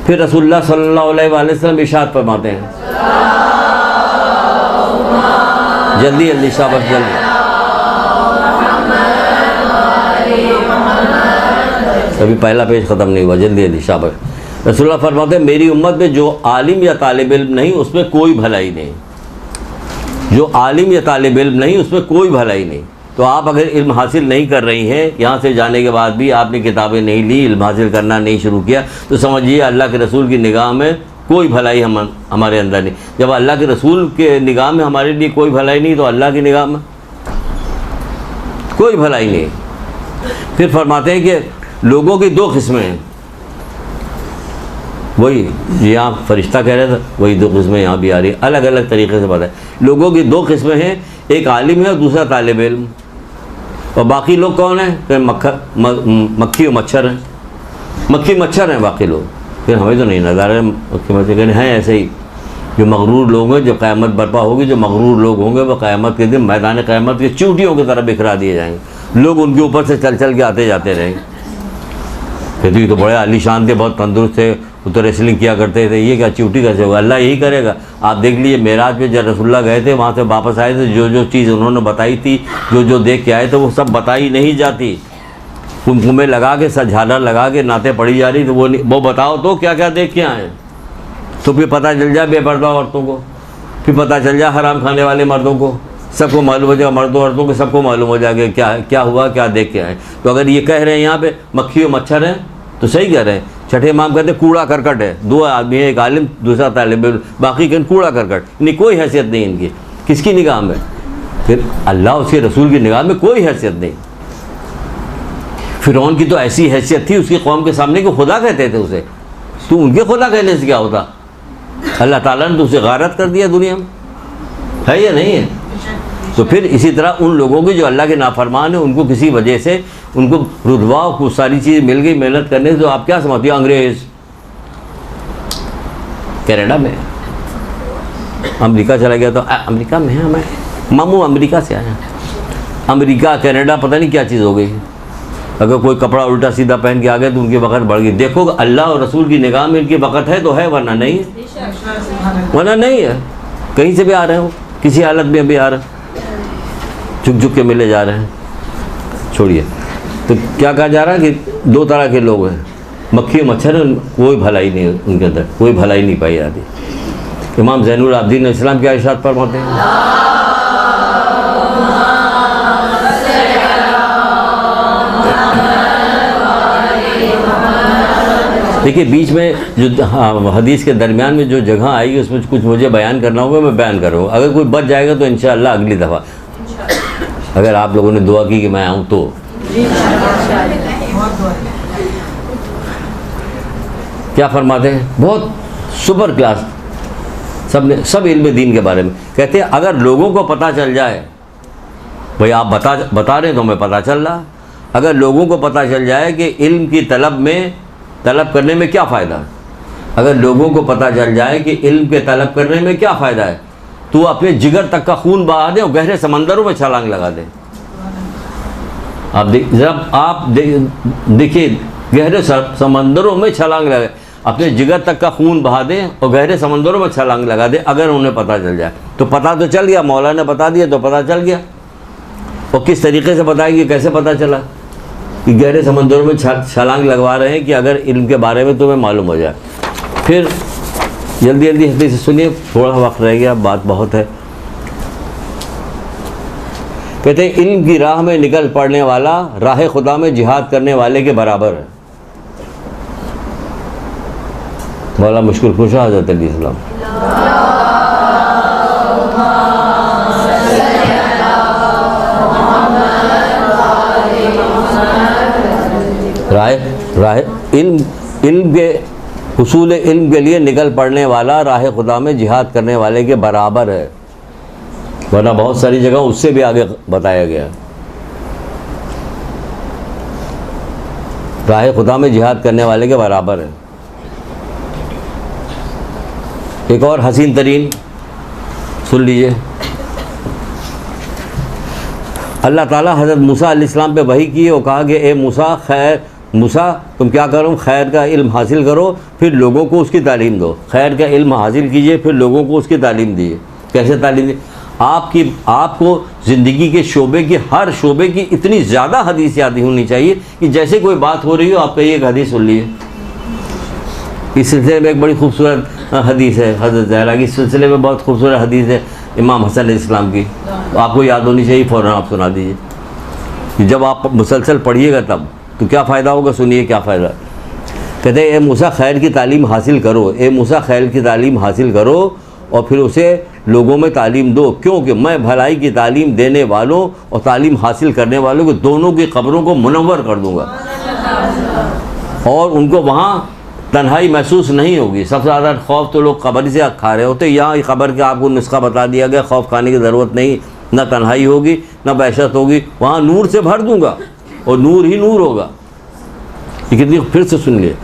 फिर रसूलुल्लाह सल्लल्लाहु अलैहि वसल्लम इरशाद फरमाते हैं, जल्दी जल्दी शाबाश जल्दी, अभी पहला पेज ख़त्म नहीं हुआ, जल्दी जल्दी शाबाश। रसूलुल्लाह फरमाते हैं मेरी उम्मत में जो आलिम या तालिब इल्म नहीं उसमें कोई भलाई नहीं, जो आलिम या तालिब इल्म नहीं उसमें कोई भलाई नहीं। तो आप अगर इल्म हासिल नहीं कर रही हैं, यहाँ से जाने के बाद भी आपने किताबें नहीं ली, इल्म हासिल करना नहीं शुरू किया, तो समझिए अल्लाह के रसूल की निगाह में कोई भलाई हमारे अंदर नहीं। जब अल्लाह के रसूल के निगाह में हमारे लिए कोई भलाई नहीं तो अल्लाह की निगाह में कोई भलाई नहीं। फिर फरमाते हैं कि लोगों की दो किस्में हैं, वही यहाँ फरिश्ता कह रहे थे, वही दो किस्में यहाँ भी आ रही है, अलग अलग तरीके से बताए। लोगों की दो किस्में हैं, एक आलिम है और दूसरा तालिब इल्म। और बाकी लोग कौन हैं? मक्खी और मच्छर हैं, मक्खी मच्छर हैं बाकी लोग। फिर हमें तो नहीं नज़र है मक्खी मच्छर हैं ऐसे ही। जो मगरूर लोग हैं, जो क़यामत बर्पा होगी, जो मगरूर लोग होंगे वो क़यामत के दिन मैदान क़यामत के चींटियों की तरह बिखरा दिए जाएंगे। लोग उनके ऊपर से चल चल के आते जाते रहेंगे। फिर तो बड़े आलीशान थे, बहुत तंदुरुस्त थे, वो तो रेसलिंग किया करते थे, ये क्या चींटी कैसे होगा? अल्लाह यही करेगा। आप देख लीजिए मेराज पे जब रसूलुल्लाह गए थे, वहाँ से वापस आए थे, जो जो चीज़ उन्होंने बताई थी, जो जो देख के आए थे, वो सब बताई नहीं जाती। कुमकुमे लगा के, झालर लगा के नाते पड़ी जा रही, तो वो बताओ तो क्या क्या देख के आए। तो फिर पता चल जाए बेपर्दा औरतों को, फिर पता चल जाए हराम खाने वाले मर्दों को, सबको मालूम हो जाएगा, मर्दों औरतों को सबको मालूम हो जाएगा क्या क्या हुआ, क्या देख के आए। तो अगर ये कह रहे हैं यहाँ पे मक्खी और मच्छर हैं तो सही कह रहे हैं। छठे इमाम कहते हैं कूड़ा करकट है, दो आदमी है, एक आलिम दूसरा तालिब इल्म, बाकी कहते कूड़ा करकट, नहीं कोई हैसियत नहीं इनकी। किसकी निगाह में? फिर अल्लाह उसके रसूल की निगाह में कोई हैसियत नहीं। फिरौन की तो ऐसी हैसियत थी उसकी कौम के सामने कि खुदा कहते थे उसे, तो उनके खुदा कहने से क्या होता? अल्लाह ताला ने तो उसे गारत कर दिया दुनिया में, है या नहीं है? तो फिर इसी तरह उन लोगों की जो अल्लाह के नाफरमान है, उनको किसी वजह से उनको रुतबा कुछ सारी चीज़ मिल गई मेहनत करने से। तो आप क्या समझते हो? अंग्रेज़ कनाडा में, अमेरिका चला गया तो अमेरिका में है, मैं मामू अमेरिका से आया, अमेरिका कनाडा पता नहीं क्या चीज़ हो गई। अगर कोई कपड़ा उल्टा सीधा पहन के आ गए तो उनकी वक़्त बढ़ गई। देखो अल्लाह और रसूल की निगाह में इनकी वक़्त है तो है, वरना नहीं है, वरना नहीं है। कहीं से भी आ रहे हो, किसी हालत में भी आ रहे हैं, झुक झुक के मिले जा रहे हैं। छोड़िए, तो क्या कहा जा रहा है कि दो तरह के लोग हैं, मक्खी मच्छर, कोई भलाई नहीं उनके अंदर, कोई भलाई नहीं पाई जाती। इमाम ज़ैनुल आबिदीन इस्लाम क्या इरशाद फरमाते हैं? देखिए बीच में जो हदीस के दरमियान में जो जगह आएगी उसमें कुछ मुझे बयान करना होगा, मैं बयान करूँगा। अगर कोई बच जाएगा तो इंशाअल्लाह अगली दफ़ा अगर आप लोगों ने दुआ की कि मैं आऊँ तो। क्या फरमाते हैं, बहुत सुपर क्लास, सब इल्म दीन के बारे में कहते हैं। अगर लोगों को पता चल जाए, भाई आप बता रहे हैं तो हमें पता चल रहा, अगर लोगों को पता चल जाए कि इल्म की तलब करने में क्या फ़ायदा है, अगर लोगों को पता चल जाए कि इल्म के तलब करने में क्या फ़ायदा है, तो अपने जिगर तक का खून बहा दे और गहरे समंदरों में छलांग लगा दे। आप देखिए, गहरे समंदरों में छलांग लगा, अपने जिगर तक का खून बहा दें और गहरे समंदरों में छलांग लगा दे, अगर उन्हें पता चल जाए। तो पता तो चल गया, मौला ने बता दिया तो पता चल गया। और किस तरीके से बताएंगे, कैसे पता चला कि गहरे समंदरों में छलांग लगवा रहे हैं, कि अगर इल्म के बारे में तुम्हें मालूम हो जाए। फिर जल्दी जल्दी हदीस सुनिए, थोड़ा वक्त रह गया, बात बहुत है। कहते हैं इल्म की राह में निकल पड़ने वाला राह खुदा में जिहाद करने वाले के बराबर है। मौला मुश्किल खुशा हज़रत अली इस्लाम। राह इल्म के हुसूल इल्म के लिए निकल पड़ने वाला राह खुदा में जिहाद करने वाले के बराबर है, वरना बहुत सारी जगह उससे भी आगे बताया गया। राह खुदा में जिहाद करने वाले के बराबर है। एक और हसीन तरीन सुन लीजिए। अल्लाह ताला हज़रत मूसा अलैहिस्सलाम पे वही किए और कहा कि ए मूसा तुम क्या करो, खैर का इल्म हासिल करो, फिर लोगों को उसकी तालीम दो। खैर का इल्म हासिल कीजिए, फिर लोगों को उसकी तालीम दीजिए। कैसे तालीम दी? आपको ज़िंदगी के शोबे की, हर शोबे की इतनी ज़्यादा हदीस याद होनी चाहिए कि जैसे कोई बात हो रही हो आप कहिए एक हदीस सुन लीजिए। इस सिलसिले में एक बड़ी खूबसूरत हदीस है हज़रत ज़हरा की, इस सिलसिले में बहुत खूबसूरत हदीस है इमाम हसन अलैहिस्सलाम की, तो आपको याद होनी चाहिए, फ़ौरन आप सुना दीजिए। कि जब आप मुसलसल पढ़िएगा तब तो क्या फ़ायदा होगा, सुनिए क्या फ़ायदा। कहते हैं ए मूसा खैर की तालीम हासिल करो, ए मूसा खैर की तालीम हासिल करो और फिर उसे लोगों में तालीम दो, क्योंकि मैं भलाई की तालीम देने वालों और तालीम हासिल करने वालों को दोनों की कब्रों को मुनव्वर कर दूँगा और उनको वहाँ तन्हाई महसूस नहीं होगी। सबसे ज़्यादा खौफ तो लोग कब्र से खा रहे होते, यहाँ कब्र के आपको नुस्खा बता दिया गया, खौफ खाने की ज़रूरत नहीं, ना तन्हाई होगी ना वहशत होगी, वहाँ नूर से भर दूँगा और नूर ही नूर होगा। ये कितनी फिर से सुन लिए।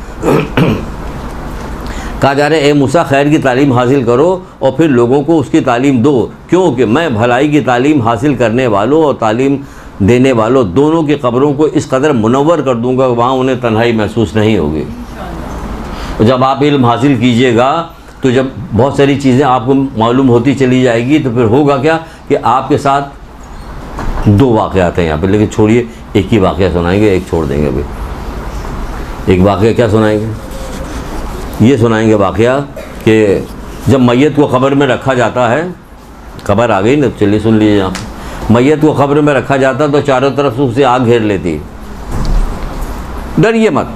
कहा जा रहा है ए मूसा खैर की तालीम हासिल करो और फिर लोगों को उसकी तालीम दो, क्योंकि मैं भलाई की तालीम हासिल करने वालों और तालीम देने वालों दोनों की कब्रों को इस कदर मुनव्वर कर दूँगा वहाँ उन्हें तन्हाई महसूस नहीं होगी। जब आप इल्म हासिल कीजिएगा तो जब बहुत सारी चीज़ें आपको मालूम होती चली जाएगी, तो फिर होगा क्या कि आपके साथ दो वाक़यात हैं यहाँ पे, लेकिन छोड़िए एक ही वाक़या सुनाएंगे, एक छोड़ देंगे अभी। एक वाक़या क्या सुनाएंगे, ये सुनाएंगे वाक़या कि जब मैयत को क़ब्र में रखा जाता है, क़ब्र आ गई ना, चलिए सुन लीजिए। यहाँ मैयत को क़ब्र में रखा जाता तो चारों तरफ से उसे आग घेर लेती। डरिए मत,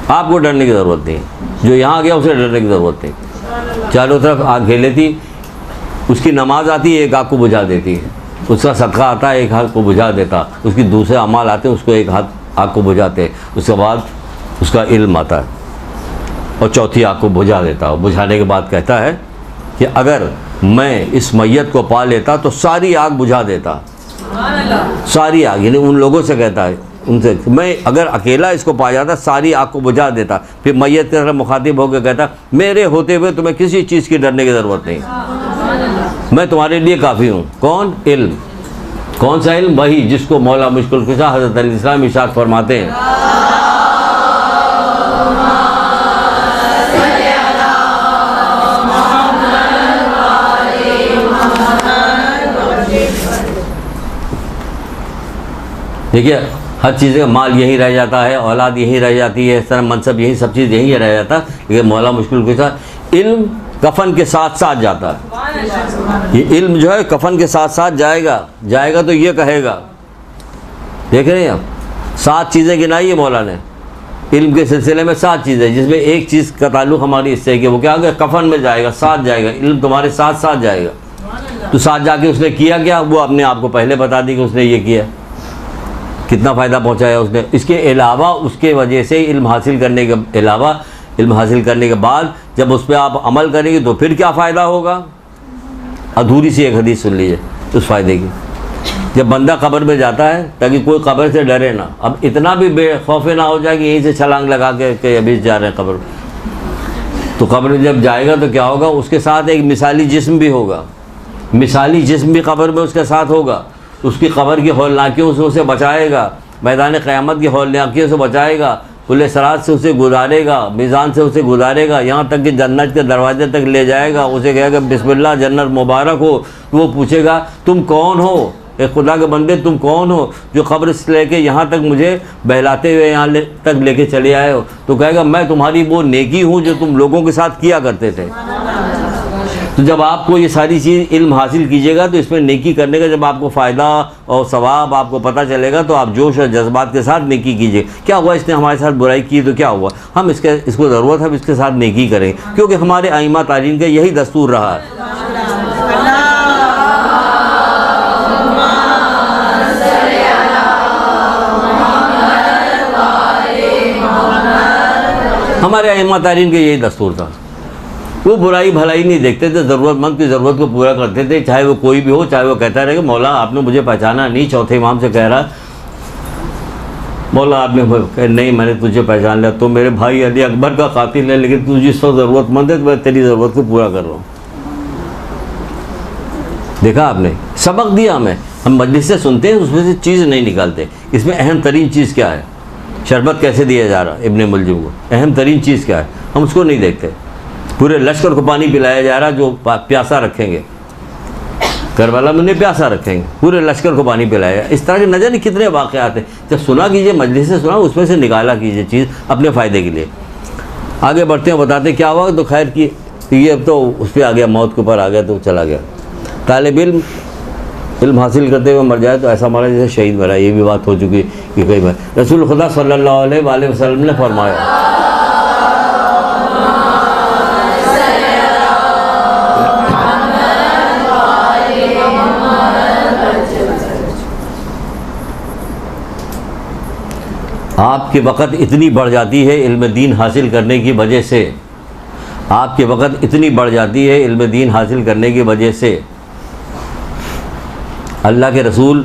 आपको डरने की ज़रूरत नहीं, जो यहाँ गया उसे डरने की ज़रूरत नहीं। चारों तरफ आग घेर लेती, उसकी नमाज आती है एक आग को बुझा देती है, उसका सदका आता है एक हाथ को बुझा देता, उसकी दूसरे अमाल आते हैं उसको एक हाथ आग को बुझाते, उसके बाद उसका इल्म आता है और चौथी आग को बुझा देता है। बुझाने के बाद कहता है कि अगर मैं इस मैयत को पा लेता तो सारी आग बुझा देता, सारी आग, यानी उन लोगों से कहता है उनसे, मैं अगर अकेला इसको पा जाता सारी आग को बुझा देता। फिर मैयत की तरफ मुखातिब होकर कहता मेरे होते हुए तुम्हें किसी चीज़ की डरने की ज़रूरत नहीं, मैं तुम्हारे लिए काफ़ी हूँ। कौन? इल्म। कौन सा इल्म? वही जिसको मौला मुश्किल कुशा हज़रत अली इस्लाम इरशाद फरमाते हैं देखिए हर चीज़ का माल यहीं रह जाता है, औलाद यहीं रह जाती है, इस तरह मनसब यहीं, सब चीज़ यहीं रह जाता है, लेकिन मौला मुश्किल कुशा इल्म कफन के साथ साथ जाता है। ये इल्म जो है कफन के साथ साथ जाएगा तो ये कहेगा, देख रहे हैं आप, 7 चीज़ें गिनाई है मौला ने इल्म के सिलसिले में, 7 चीज़ें, जिसमें एक चीज़ का ताल्लुक़ हमारी इससे है कि वो क्या होगा, कफन में जाएगा, साथ जाएगा, इल्म तुम्हारे साथ साथ जाएगा। तो साथ जाके उसने किया क्या? वो अपने आप को पहले बता दी कि उसने ये किया। कितना फ़ायदा पहुंचाया उसने। इसके अलावा उसके वजह से इल्म हासिल करने के अलावा, इल्म हासिल करने के बाद जब उस पर आप अमल करेंगे तो फिर क्या फ़ायदा होगा? अधूरी सी एक हदीस सुन लीजिए उस फ़ायदे की। जब बंदा कब्र में जाता है, ताकि कोई कब्र से डरे ना, अब इतना भी बेखौफे ना हो जाए कि यहीं से छलांग लगा के अभी जा रहे हैं कब्र। तो कब्र में जब जाएगा तो क्या होगा? उसके साथ एक मिसाली जिस्म भी होगा, मिसाली जिस्म भी कब्र में उसके साथ होगा। उसकी कब्र की हौलनाकियों से उसे बचाएगा, मैदान क़यामत की हौलनाकियों से बचाएगा, पुल सरात से उसे गुजारेगा, मीज़ान से उसे गुजारेगा, यहाँ तक कि जन्नत के दरवाजे तक ले जाएगा। उसे कहेगा बिस्मिल्लाह जन्नत मुबारक हो। तो वो पूछेगा तुम कौन हो? ए खुदा के बंदे तुम कौन हो जो कब्र से लेके यहाँ तक मुझे बहलाते हुए यहाँ तक लेके चले आए हो? तो कहेगा मैं तुम्हारी वो नेकी हूँ जो तुम लोगों के साथ किया करते थे। तो जब आपको ये सारी चीज़ इल्म हासिल कीजिएगा तो इसमें नेकी करने का जब आपको फ़ायदा और सवाब आपको पता चलेगा तो आप जोश और जज्बात के साथ नेकी कीजिए। क्या हुआ इसने हमारे साथ बुराई की तो क्या हुआ? हम इसको ज़रूरत है, हम इसके साथ नेकी करें, क्योंकि हमारे आइम्मा तारीन का यही दस्तूर रहा है। हमारे आइम्मा तारीन का यही दस्तूर था। वो बुराई भलाई नहीं देखते थे, ज़रूरतमंद की ज़रूरत को पूरा करते थे, चाहे वो कोई भी हो, चाहे वो कहता रहे कि मौला आपने मुझे पहचाना नहीं। चौथे इमाम से कह रहा मौला आपने नहीं, मैंने तुझे पहचान लिया, तो मेरे भाई अली अकबर का कातिल है, लेकिन तू जिस वक्त ज़रूरतमंद है तो मैं तेरी ज़रूरत को पूरा कर रहा हूँ। देखा आपने, सबक दिया हमें। हम मजलिस से सुनते हैं, उसमें से चीज़ नहीं निकालते। इसमें अहम तरीन चीज़ क्या है? शरबत कैसे दिया जा रहा है इब्ने मुलजिम को, अहम तरीन चीज़ क्या है? हम उसको नहीं देखते। पूरे लश्कर को पानी पिलाया जा रहा जो प्यासा रखेंगे, करबला में उन्हें प्यासा रखेंगे, पूरे लश्कर को पानी पिलाया। इस तरह के न जाने कितने वाक़यात हैं। जब सुना कीजिए, मजलिस से सुना, उसमें से निकाला कीजिए चीज़ अपने फ़ायदे के लिए। आगे बढ़ते हैं, बताते क्या हुआ। तो खैर की ये अब तो उस पर आ गया, मौत के ऊपर आ गया तो चला गया। तालिब इल्म हासिल करते हुए मर जाए तो ऐसा मरा जैसे शहीद मरा। ये भी बात हो चुकी कि कई बार रसूल खुदा सल्लल्लाहु अलैहि वसल्लम ने फरमाया, आपकी वक़्त इतनी बढ़ जाती है इल्म दीन हासिल करने की वजह से, आपकी वक़्त इतनी बढ़ जाती है इल्म दीन हासिल करने की वजह से। अल्लाह के रसूल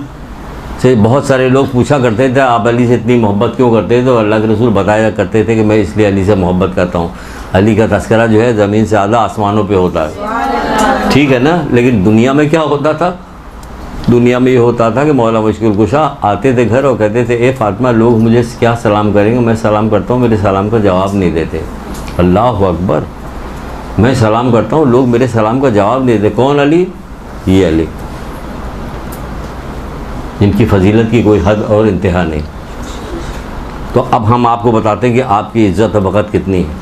से बहुत सारे लोग पूछा करते थे आप अली से इतनी मोहब्बत क्यों करते थे? तो अल्लाह के रसूल बताया करते थे कि मैं इसलिए अली से मोहब्बत करता हूँ। अली का तस्करा जो है ज़मीन से ज़्यादा आसमानों पे होता है, ठीक है ना। लेकिन दुनिया में क्या होता था? दुनिया में ये होता था कि मौला मुश्किल कुशा आते थे घर और कहते थे ए फातिमा, लोग मुझे क्या सलाम करेंगे? मैं सलाम करता हूँ, मेरे सलाम का जवाब नहीं देते। अल्लाह अकबर, मैं सलाम करता हूँ, लोग मेरे सलाम का जवाब नहीं देते। कौन अली? ये अली, जिनकी फजीलत की कोई हद और इंतहा नहीं। तो अब हम आपको बताते हैं कि आपकी इज़्ज़त वक़्त कितनी है।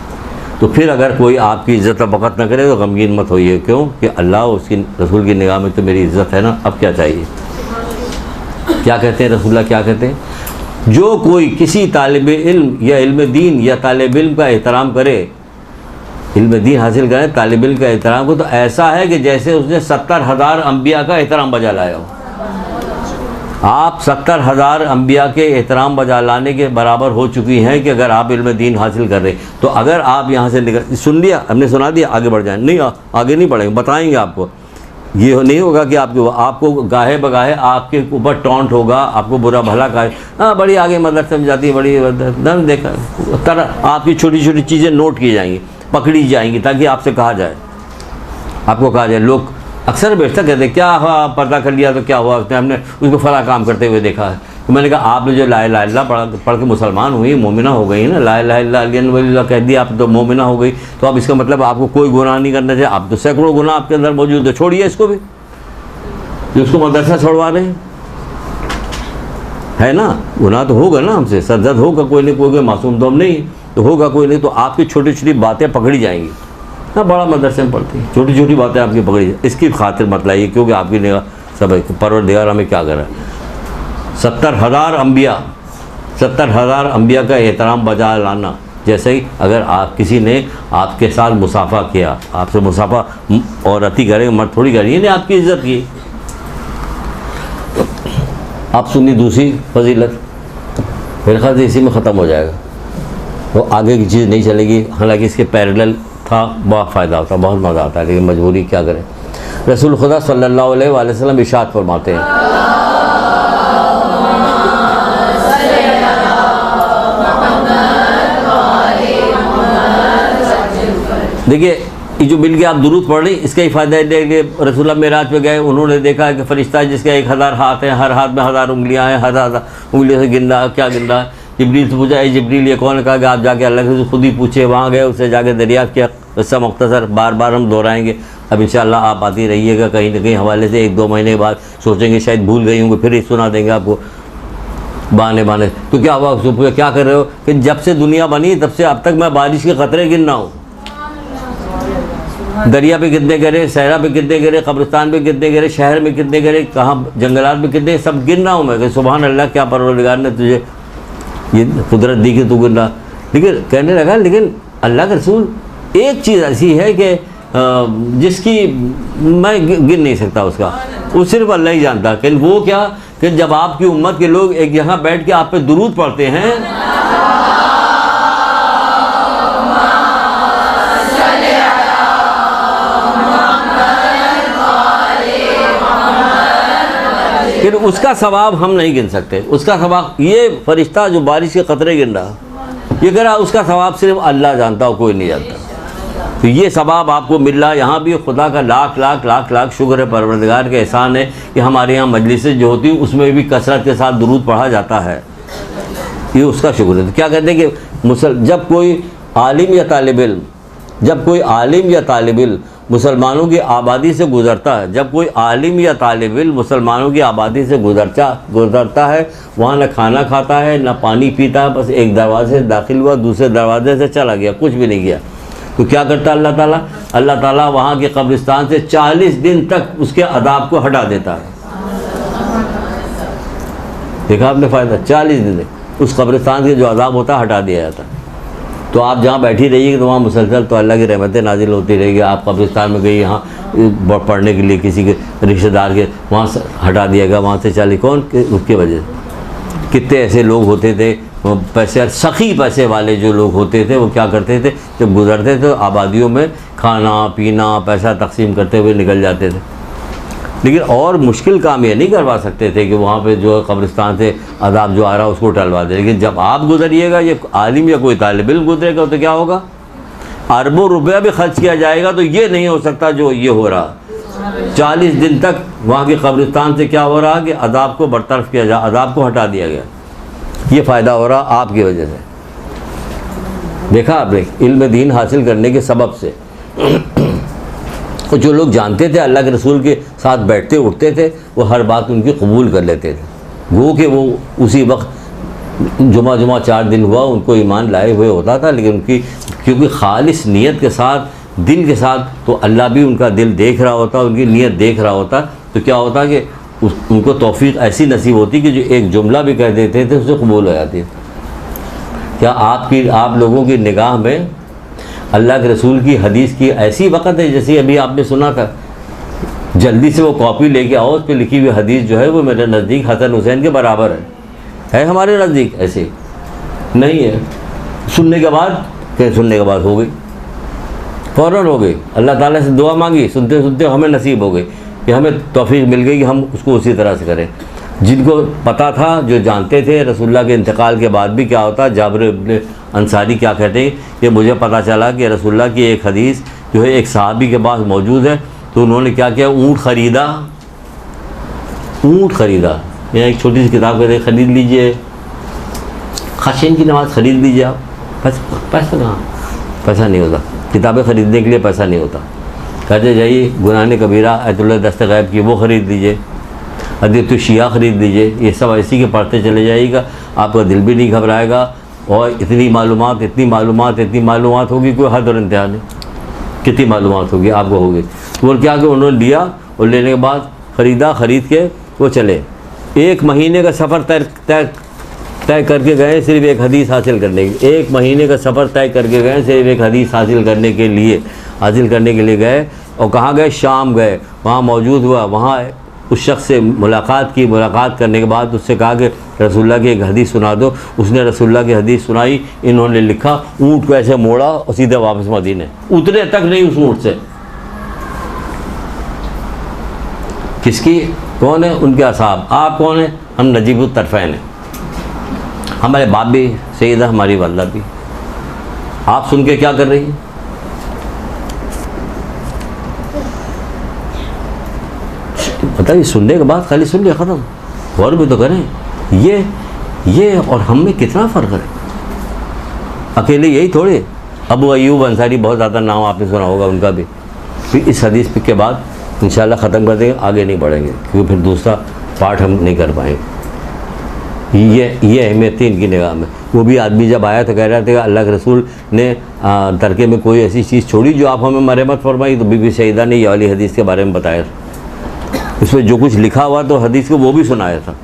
तो फिर अगर कोई आपकी इज़्ज़त वक़्त न करे तो गमगीन मत होइए। क्यों? कि अल्लाह उसकी रसूल की निगाह में तो मेरी इज़्ज़त है ना, अब क्या चाहिए। क्या कहते हैं रसूलुल्लाह, क्या कहते हैं? जो कोई किसी तालिब इल्म या इल्म दीन या तालिब इल्म का एहतराम करे, इल्म दीन हासिल करे, तालिब इल्म का एहतराम को, तो ऐसा है कि जैसे उसने 70,000 अम्बिया का एहतराम बजा लाया हो। आप 70,000 अम्बिया के एहतराम बजा लाने के बराबर हो चुकी हैं कि अगर आप इल्म दीन हासिल कर रहे। तो अगर आप यहाँ से निकल, सुन लिया, हमने सुना दिया, आगे बढ़ जाए नहीं, आगे नहीं बढ़ेंगे, बताएंगे आपको। ये नहीं होगा कि आपको गाहे बगाहे आपके ऊपर टॉन्ट होगा, आपको बुरा भला कहे, हाँ बड़ी आगे मदरसे में जाती है, बड़ी दम देखा तरह आपकी छोटी छोटी चीज़ें नोट की जाएंगी, पकड़ी जाएंगी, ताकि आपसे कहा जाए, आपको कहा जाए। लोग अक्सर बेशक कहते क्या हुआ, पर्दा कर लिया तो क्या हुआ, हमने उसको फला काम करते हुए देखा है। तो मैंने कहा आपने जो ला इलाहा इल्लल्लाह पढ़ के मुसलमान हुई, मोमिना हो गई ना, ला इलाहा इल्लल्लाह कह दिया आप तो मोमिना हो गई। तो अब इसका मतलब आपको कोई गुनाह नहीं करना चाहिए। आप तो सैकड़ों गुनाह आपके अंदर मौजूद है, छोड़िए इसको भी, जो उसको मदरसा छोड़वा रहे हैं, है ना। गुनाह तो होगा ना, हमसे सरजद होगा, कोई नहीं कोई, मासूम तो हम नहीं, तो होगा कोई नहीं। तो आपकी छोटी छोटी बातें पकड़ी जाएंगी। हाँ बड़ा मदरसे में पढ़ती, छोटी छोटी बातें आपकी पकड़ी जाए, इसकी खातिर मत लाइए, क्योंकि आपकी निगाह सब परवरदिगार हमें क्या करा। 70,000 अम्बिया, 70,000 अम्बिया का एहतराम बजा लाना, जैसे ही अगर आप किसी ने आपके साथ मुसाफा किया, आपसे मुसाफा औरती करेंगे, मर्द थोड़ी करेंगे, नहीं आपकी इज्जत की। आप सुनी दूसरी फजीलत, मेरे ख्याल से इसी में ख़त्म हो जाएगा, वो आगे की चीज़ नहीं चलेगी। हालांकि इसके पैरेलल था, बहुत फ़ायदा होता, बहुत मज़ा आता है, लेकिन मजबूरी क्या करें। रसूल खुदा सल्लल्लाहु अलैहि वसल्लम इरशाद फरमाते हैं, देखिए ये जो मिल के आप दुरूद पढ़ रही, इसका ही फ़ायदा है। रसूलुल्लाह मेराज पे गए, उन्होंने देखा कि फरिश्ता जिसके 1000 हाथ हैं, हर हाथ में 1000 उंगलियां हैं, हर उंगलियों से गिन रहा है, क्या गिन रहा है। जिब्रील से पूछा, जिब्रील ये कौन? कहा कि आप जाके अल्लाह से खुद ही पूछे। वहाँ गए, उससे जाके दरियाफ़्त किया। किस्सा मुख्तसर, बार बार हम दोहराएंगे। अब इंशाअल्लाह आप आती रहिएगा, कहीं ना कहीं हवाले से 1-2 महीने के बाद सोचेंगे शायद भूल गई होंगे, फिर ही सुना देंगे आपको बहाने। तो क्या हुआ? उसको पूछा क्या कर रहे हो? कि जब से दुनिया बनी तब से अब तक मैं बारिश के क़तरे गिन रहा हूँ। दरिया पे कितने गिरे, सहरा पे कितने गिरे, कब्रिस्तान पे कितने गिरे, शहर में कितने गिरे, कहाँ जंगलात में कितने, सब गिन रहा हूँ मैं। कि सुभान अल्लाह, क्या परवरदिगार ने तुझे ये कुदरत दी कि तू गिन रहा। लेकिन कहने लगा, लेकिन अल्लाह के रसूल एक चीज़ ऐसी है कि जिसकी मैं गिन नहीं सकता, उसका वो सिर्फ अल्लाह ही जानता। कि वो क्या, कि जब आपकी उम्मत के लोग एक जगह बैठ के आप पे दुरूद पढ़ते हैं, फिर उसका सवाब हम नहीं गिन सकते। उसका सवाब, ये फरिश्ता जो बारिश के क़तरे गिन रहा, ये कह रहा उसका सवाब सिर्फ अल्लाह जानता हो, कोई नहीं जानता। तो ये सवाब आपको मिल रहा है। यहाँ भी खुदा का लाख लाख लाख लाख शुक्र है, परवरदिगार का एहसान है कि हमारे यहाँ मजलिसें जो होती हैं उसमें भी कसरत के साथ दुरूद पढ़ा जाता है, ये उसका शुक्र है। तो क्या कहते हैं कि जब कोई आलिम या तालिब इल्म मुसलमानों की आबादी से गुज़रता है, जब कोई आलिम या तालिब इल्म मुसलमानों की आबादी से गुज़रता है, वहाँ न खाना खाता है न पानी पीता है, बस एक दरवाजे से दाखिल हुआ, दूसरे दरवाजे से चला गया, कुछ भी नहीं किया। तो क्या करता अल्लाह ताला? अल्लाह ताला वहाँ के कब्रिस्तान से 40 दिन तक उसके अदाब को हटा देता है। देखा आपने फ़ायदा? 40 दिन उस कब्रिस्तान के जो अदाब होता है हटा दिया जाता है। तो आप जहाँ बैठी रहिएगी तो वहाँ मुसलसल तो अल्लाह की रहमतें नाजिल होती रहेगी। आप कब्रिस्तान में गई, यहाँ पढ़ने के लिए किसी के रिश्तेदार के, वहाँ से हटा दिया गया, वहाँ से चले, कौन? उसके वजह से। कितने ऐसे लोग होते थे, पैसे सखी पैसे वाले जो लोग होते थे, वो क्या करते थे, जब गुजरते थे आबादियों में खाना पीना पैसा तकसीम करते हुए निकल जाते थे। लेकिन और मुश्किल काम ये नहीं करवा सकते थे कि वहाँ पे जो कब्रिस्तान से अदाब जो आ रहा है उसको टलवा दे। लेकिन जब आप गुजरिएगा, ये आलिम या कोई तालिब इल्म गुजरेगा, तो क्या होगा? अरबों रुपया भी खर्च किया जाएगा तो ये नहीं हो सकता जो ये हो रहा। 40 दिन तक वहाँ के कब्रिस्तान से क्या हो रहा कि अदाब को बरतरफ किया जाए, अदाब को हटा दिया गया। ये फ़ायदा हो रहा आपकी वजह से। देखा आपने, इल्म दीन हासिल करने के सबब से। और जो लोग जानते थे अल्लाह के रसूल के साथ बैठते उठते थे, वो हर बात उनकी कबूल कर लेते थे। वो कि वो उसी वक्त जुमा 4 दिन हुआ उनको ईमान लाए हुए होता था, लेकिन उनकी क्योंकि खालिस नीयत के साथ, दिल के साथ, तो अल्लाह भी उनका दिल देख रहा होता, उनकी नीयत देख रहा होता। तो क्या होता कि उनको तौफीक ऐसी नसीब होती कि जो एक जुमला भी कह देते थे उसे कबूल हो जाती। क्या आप लोगों की निगाह में अल्लाह के रसूल की हदीस की ऐसी वक़्त है, जैसे अभी आपने सुना था, जल्दी से वो कॉपी लेके आओ, उस पर लिखी हुई हदीस जो है वो मेरे नज़दीक हसन हुसैन के बराबर है हमारे नज़दीक? ऐसे नहीं है। सुनने के बाद हो गई, फ़ौरन हो गई। अल्लाह ताला से दुआ मांगी, सुनते सुनते हमें नसीब हो गई कि हमें तौफीक मिल गई कि हम उसको उसी तरह से करें। जिनको पता था, जो जानते थे रसूलुल्लाह के इंतकाल के बाद भी क्या होता, जाबिर इब्न अंसारी क्या कहते हैं कि मुझे पता चला कि रसूलुल्लाह की एक हदीस जो है एक सहाबी के पास मौजूद है, तो उन्होंने क्या किया, ऊँट ख़रीदा। यहाँ एक छोटी सी किताब कहते हैं, ख़रीद लीजिए, ख़ाशिन की नमाज़ ख़रीद लीजिए आप। पैसा कहाँ? पैसा नहीं होता, किताबें ख़रीदने के लिए पैसा नहीं होता। कहते जाइए गुनाह कबीरा आयतुल्लाह दस्त गैब की वो ख़रीद लीजिए, हदीत शिया ख़रीद लीजिए। ये सब ऐसी के पढ़ते चले जाइएगा, आपका दिल भी नहीं घबराएगा। और इतनी मालूमात होगी, कोई हद और इंतहा नहीं। कितनी मालूमात होगी आपको होगी। तो वो क्या कि उन्होंने लिया और लेने के बाद ख़रीद के वो चले। 1 महीने का सफ़र तय तय करके गए सिर्फ एक हदीस हासिल करने के, 1 महीने का सफ़र तय करके गए सिर्फ एक हदीस हासिल करने के लिए गए। और कहाँ गए? शाम गए, वहाँ मौजूद हुआ, वहाँ उस शख्स से मुलाकात की। मुलाकात करने के बाद उससे कहा कि रसूलुल्लाह की एक हदीस सुना दो। उसने रसूलुल्लाह की हदीस सुनाई। इन्होंने लिखा, ऊँट को ऐसे मोड़ा और सीधे वापस मदीने, उतरे तक नहीं उस ऊँट से। किसकी? कौन है? उनके असहाब। आप कौन है? हम नजीबुत तरफ़ैन हैं, हमारे बाप भी सैयदा, हमारी वालदा भी। आप सुन के क्या कर रही हैं? बताइए, सुनने के बाद खाली सुन लिया, ख़त्म? गौर भी तो करें। ये और हम में कितना फ़र्क है। अकेले यही थोड़े। अबू अय्यूब अंसारी, बहुत ज़्यादा नाम आपने सुना होगा उनका भी। फिर इस हदीस के बाद इंशाअल्लाह ख़त्म कर देंगे, आगे नहीं बढ़ेंगे, क्योंकि फिर दूसरा पार्ट हम नहीं कर पाएंगे। ये अहमियत थी इनकी निगाह में। वो भी आदमी जब आया तो कह रहा था कि अल्लाह के रसूल ने तरके में कोई ऐसी चीज़ छोड़ी जो आप हमें मरहमत फरमाई। तो बीबी सईदा ने ये वाली हदीस के बारे में बताया था। इसमें जो कुछ लिखा हुआ तो हदीस को वो भी सुनाया था,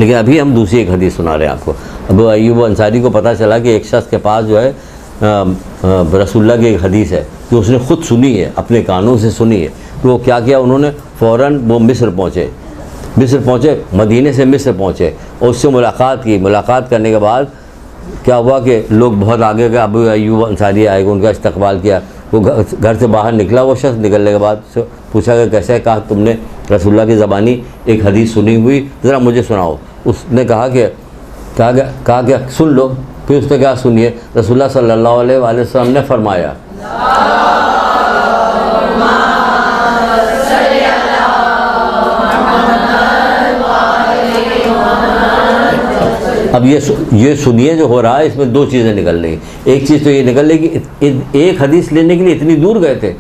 लेकिन अभी हम दूसरी एक हदीस सुना रहे हैं आपको। अबू अय्यूब अंसारी को पता चला कि एक शख्स के पास जो है रसूलुल्लाह की एक हदीस है जो उसने ख़ुद सुनी है, अपने कानों से सुनी है। तो वो क्या किया, उन्होंने फ़ौरन वो मिस्र पहुँचे, मदीने से मिस्र पहुँचे और उससे मुलाकात की। मुलाकात करने के बाद क्या हुआ कि लोग बहुत आगे गए। अबू अय्यूब अंसारी आएगा, उनका इस्तकबाल किया। वो घर से बाहर निकला, वो शख्स निकलने के बाद पूछा कि कैसे है? कहा तुमने रसूलुल्लाह की ज़बानी एक हदीस सुनी हुई, ज़रा मुझे सुनाओ। उसने कहा कि सुन लो। फिर उसने कहा सुनिए, रसूलुल्लाह सल्लल्लाहु अलैहि वसल्लम ने फरमाया। अब ये सुनिए जो हो रहा है, इसमें 2 चीज़ें निकल रही। एक चीज़ तो ये निकल रही कि एक हदीस लेने के लिए इतनी दूर गए थे,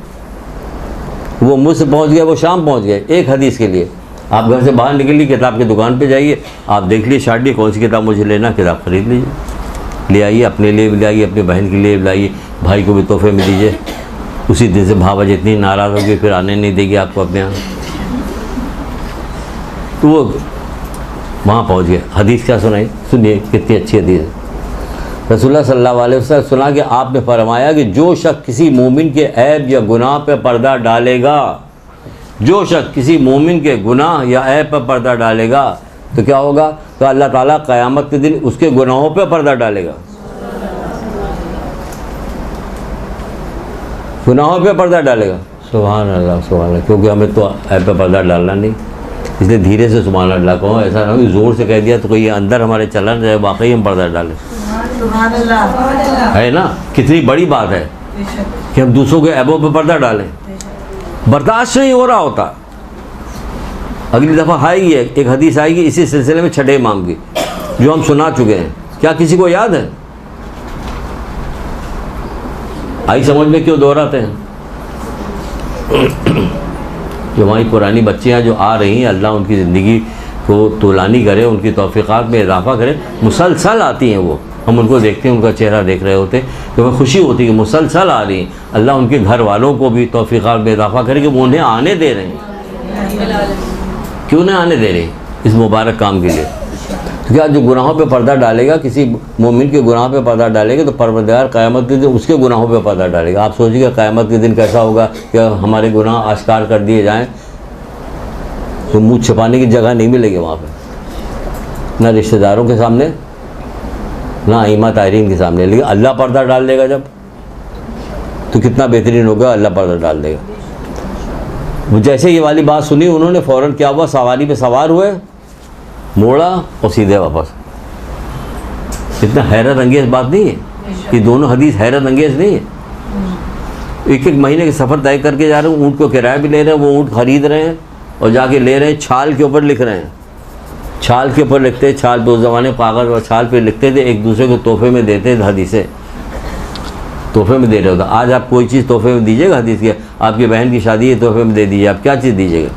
वो मिस्र पहुंच गए, वो शाम पहुंच गए एक हदीस के लिए। आप घर से बाहर निकलिए, किताब की दुकान पे जाइए, आप देख लीजिए शार्टली कौन सी किताब मुझे लेना, किताब खरीद लीजिए, ले आइए, अपने लिए भी ले आइए, अपनी बहन के लिए भी लाइए, भाई को भी तोहफे में दीजिए। उसी दिन से भावज इतनी नाराज़ होगी फिर आने नहीं देगी आपको अपने यहाँ। तो वो वहाँ पहुँच गए। हदीस क्या सुनाई? सुनिए कितनी अच्छी हदीस है। रसूलुल्लाह सल्लल्लाहु अलैहि वसल्लम सुना कि आपने फरमाया कि जो शख्स किसी मोमिन के ऐब या गुनाह पे पर्दा डालेगा, जो शख्स किसी मोमिन के गुनाह या ऐब पर पर्दा डालेगा तो क्या होगा? तो अल्लाह ताला क़यामत के दिन उसके गुनाहों पे पर्दा डालेगा, गुनाहों पे पर्दा डालेगा। सुभान अल्लाह, सुभान अल्लाह। क्योंकि हमें तो ऐब पे पर्दा डालना नहीं, इसलिए धीरे से सुभान अल्लाह कहो। ऐसा ना कि ज़ोर से कह दिया तो कोई अंदर हमारे चलन रहे, वाकई हम पर्दा डालें। है ना? कितनी बड़ी बात है कि हम दूसरों के ऐबों पे पर्दा डालें। बर्दाश्त नहीं हो रहा होता। अगली दफ़ा आएगी एक हदीस आएगी इसी सिलसिले में, छठे इमाम की, जो हम सुना चुके हैं। क्या किसी को याद है? आई समझ में? क्यों दोहराते हैं? जो हमारी पुरानी बच्चियाँ जो आ रही हैं, अल्लाह उनकी ज़िंदगी को तोलानी करे, उनकी तौफ़ीक़ात में इजाफ़ा करे। मुसलसल आती हैं वो, हम उनको देखते हैं, उनका चेहरा देख रहे होते हैं, तो हमें खुशी होती है कि मुसलसल आ रही हैं। अल्लाह उनके घर वालों को भी तौफ़ीक़ात में इजाफ़ा करे कि वो उन्हें आने दे रहे हैं। क्यों नहीं आने दे रहे इस मुबारक काम के लिए? तो क्या जो गुनाहों पे पर्दा डालेगा, किसी मोमिन के गुनाह पे पर्दा डालेगा, तो परवरदिगार क़यामत के दिन उसके गुनाहों पे पर्दा डालेगा। आप सोचिएगा क़यामत के दिन कैसा होगा कि हमारे गुनाह आश्कार कर दिए जाएं तो मुँह छिपाने की जगह नहीं मिलेगी वहाँ पे, ना रिश्तेदारों के सामने, ना इमा तारीन के सामने। लेकिन अल्लाह पर्दा डाल देगा जब, तो कितना बेहतरीन होगा, अल्लाह पर्दा डाल देगा। वो जैसे ये वाली बात सुनी, उन्होंने फ़ौरन क्या हुआ, सवारी पे सवार हुए, मोड़ा और सीधे वापस। इतना हैरत अंगेज़ बात नहीं है? ये दोनों हदीस हैरत अंगेज़ नहीं है? एक महीने के सफ़र तय करके जा रहे हैं, ऊँट को किराया भी ले रहे हैं, वो ऊँट ख़रीद रहे हैं और जाके ले रहे हैं, छाल के ऊपर लिख रहे हैं, छाल के ऊपर लिखते हैं। छाल तो उस ज़माने कागज़ और छाल पे लिखते थे, एक दूसरे को तोहफे में देते थे, हदीसें तोहफे में दे रहे होता। आज आप कोई चीज़ तोहफे में दीजिएगा, हदीस की आपकी बहन की शादी है, तोहफे में दे दीजिए, आप क्या चीज़ दीजिएगा?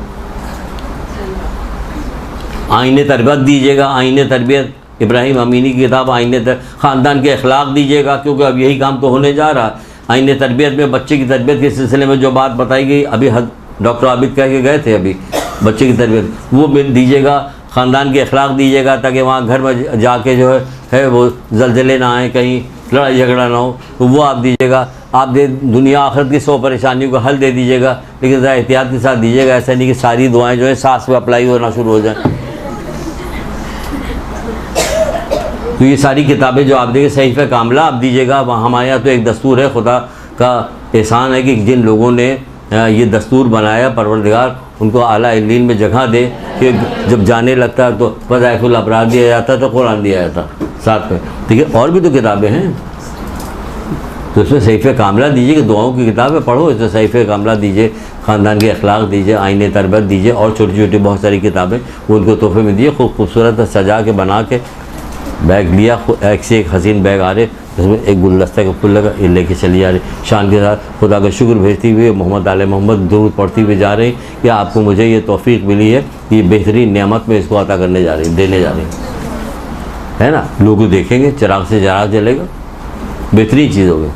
आईने तरबियत दीजिएगा, आईने तरबियत, इब्राहिम अमीनी की किताब आईने ख़ानदान के अखलाक दीजिएगा, क्योंकि अब यही काम तो होने जा रहा। आईने तरबियत में बच्चे की तरबियत के सिलसिले में जो बात बताई गई, अभी डॉक्टर आबिद कह के गए थे, अभी बच्चे की तरबियत वो दीजिएगा। ख़ानदान के अखलाक दीजिएगा ताकि वहाँ घर में जाके जो है वो जल्जले ना आए, कहीं लड़ाई झगड़ा ना हो, तो वो आप दीजिएगा। आप दे दुनिया आखिरत की 100 परेशानियों का हल दे दीजिएगा, लेकिन ज़रा एहतियात के साथ दीजिएगा। ऐसा नहीं कि सारी दुआएं जो है सांस में अप्लाई होना शुरू हो जाएं। तो ये सारी किताबें जो आप देंगे, सहीफ़े कामला आप दीजिएगा। हमारे यहाँ तो एक दस्तूर है, खुदा का एहसान है कि जिन लोगों ने ये दस्तूर बनाया, परवरदिगार उनको आला इल्लीन में जगह दे कि जब जाने लगता तो वज़ाइफुल अपराध दिया जाता, तो कुरान दिया जाता साथ में। ठीक है, और भी तो किताबें हैं, तो उसमें सहीफ़े कामला दीजिए कि दुआओं की किताबें पढ़ो, इसमें सहीफ़े कामला दीजिए, ख़ानदान के अखलाक दीजिए, आईने तरबियत दीजिए, और छोटी छोटी बहुत सारी किताबें वो उनको तोहफे में दिए। खूबसूरत सजा के बना के बैग लिया, एक से एक हसीन बैग आ रहे, उसमें एक गुलदस्ता का फूल लगा, ये लेके चली जा रही शान के साथ, खुदा का शुक्र भेजती हुए, मोहम्मद आले मोहम्मद दुरूद पढ़ती हुए जा रही कि आपको मुझे ये तौफीक मिली है, ये बेहतरीन नेमत में इसको अता करने जा रही, देने जा रही है ना। लोग देखेंगे, चिराग से चिराग जलेगा, बेहतरीन चीज़ होगी,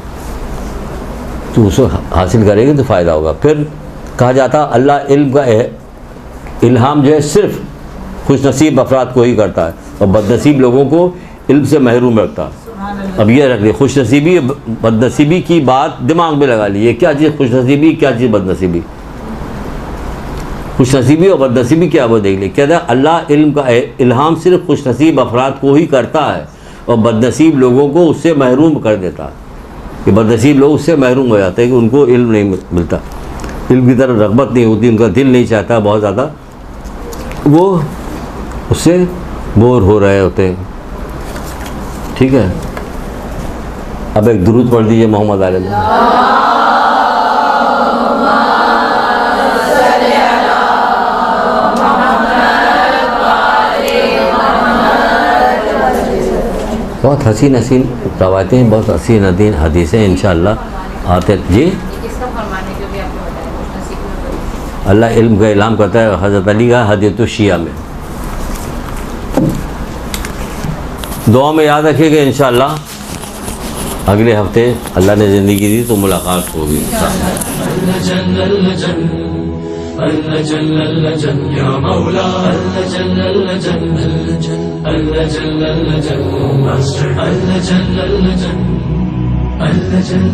तो उसको हासिल करेंगे तो फ़ायदा होगा। फिर कहा जाता अल्लाह इल्म का इल्हाम जो है सिर्फ खुशनसीब अफराद को ही करता है, और बदनसीब लोगों को इल्म से महरूम रखता है। अब ये रख लिया, खुशनसीबी बदनसीबी की बात दिमाग में लगा लीजिए, क्या चीज़ खुशनसीबी, क्या चीज़ बदनसीबी। खुशनसीबी और बदनसीबी क्या, वो देख लीजिए। कहता है अल्लाह इल्म का इल्हाम सिर्फ खुशनसीब अफराद को ही करता है, और बदनसीब लोगों को उससे महरूम कर देता है। कि बदनसीब लोग उससे महरूम हो जाते हैं कि उनको इल्म नहीं मिलता, इल्म की तरफ रग़बत नहीं होती, उनका दिल नहीं चाहता बहुत ज़्यादा, वो उससे बोर हो रहे होते हैं। ठीक है, अब एक दुरूद पढ़ दीजिए मोहम्मद आले। बहुत हसीन हसीन रवायतें, बहुत हसीन हसीन हदीसें इंशाअल्लाह आते जी। अल्लाह इल्म का इल्हाम करता है, हज़रत अली का हदीयतुश शिया में। दुआ में याद रखिएगा, इंशाअल्लाह अगले हफ्ते अल्लाह ने ज़िंदगी दी तो मुलाकात होगी।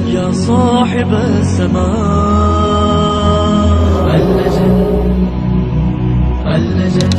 या साहिब समा अल्लजन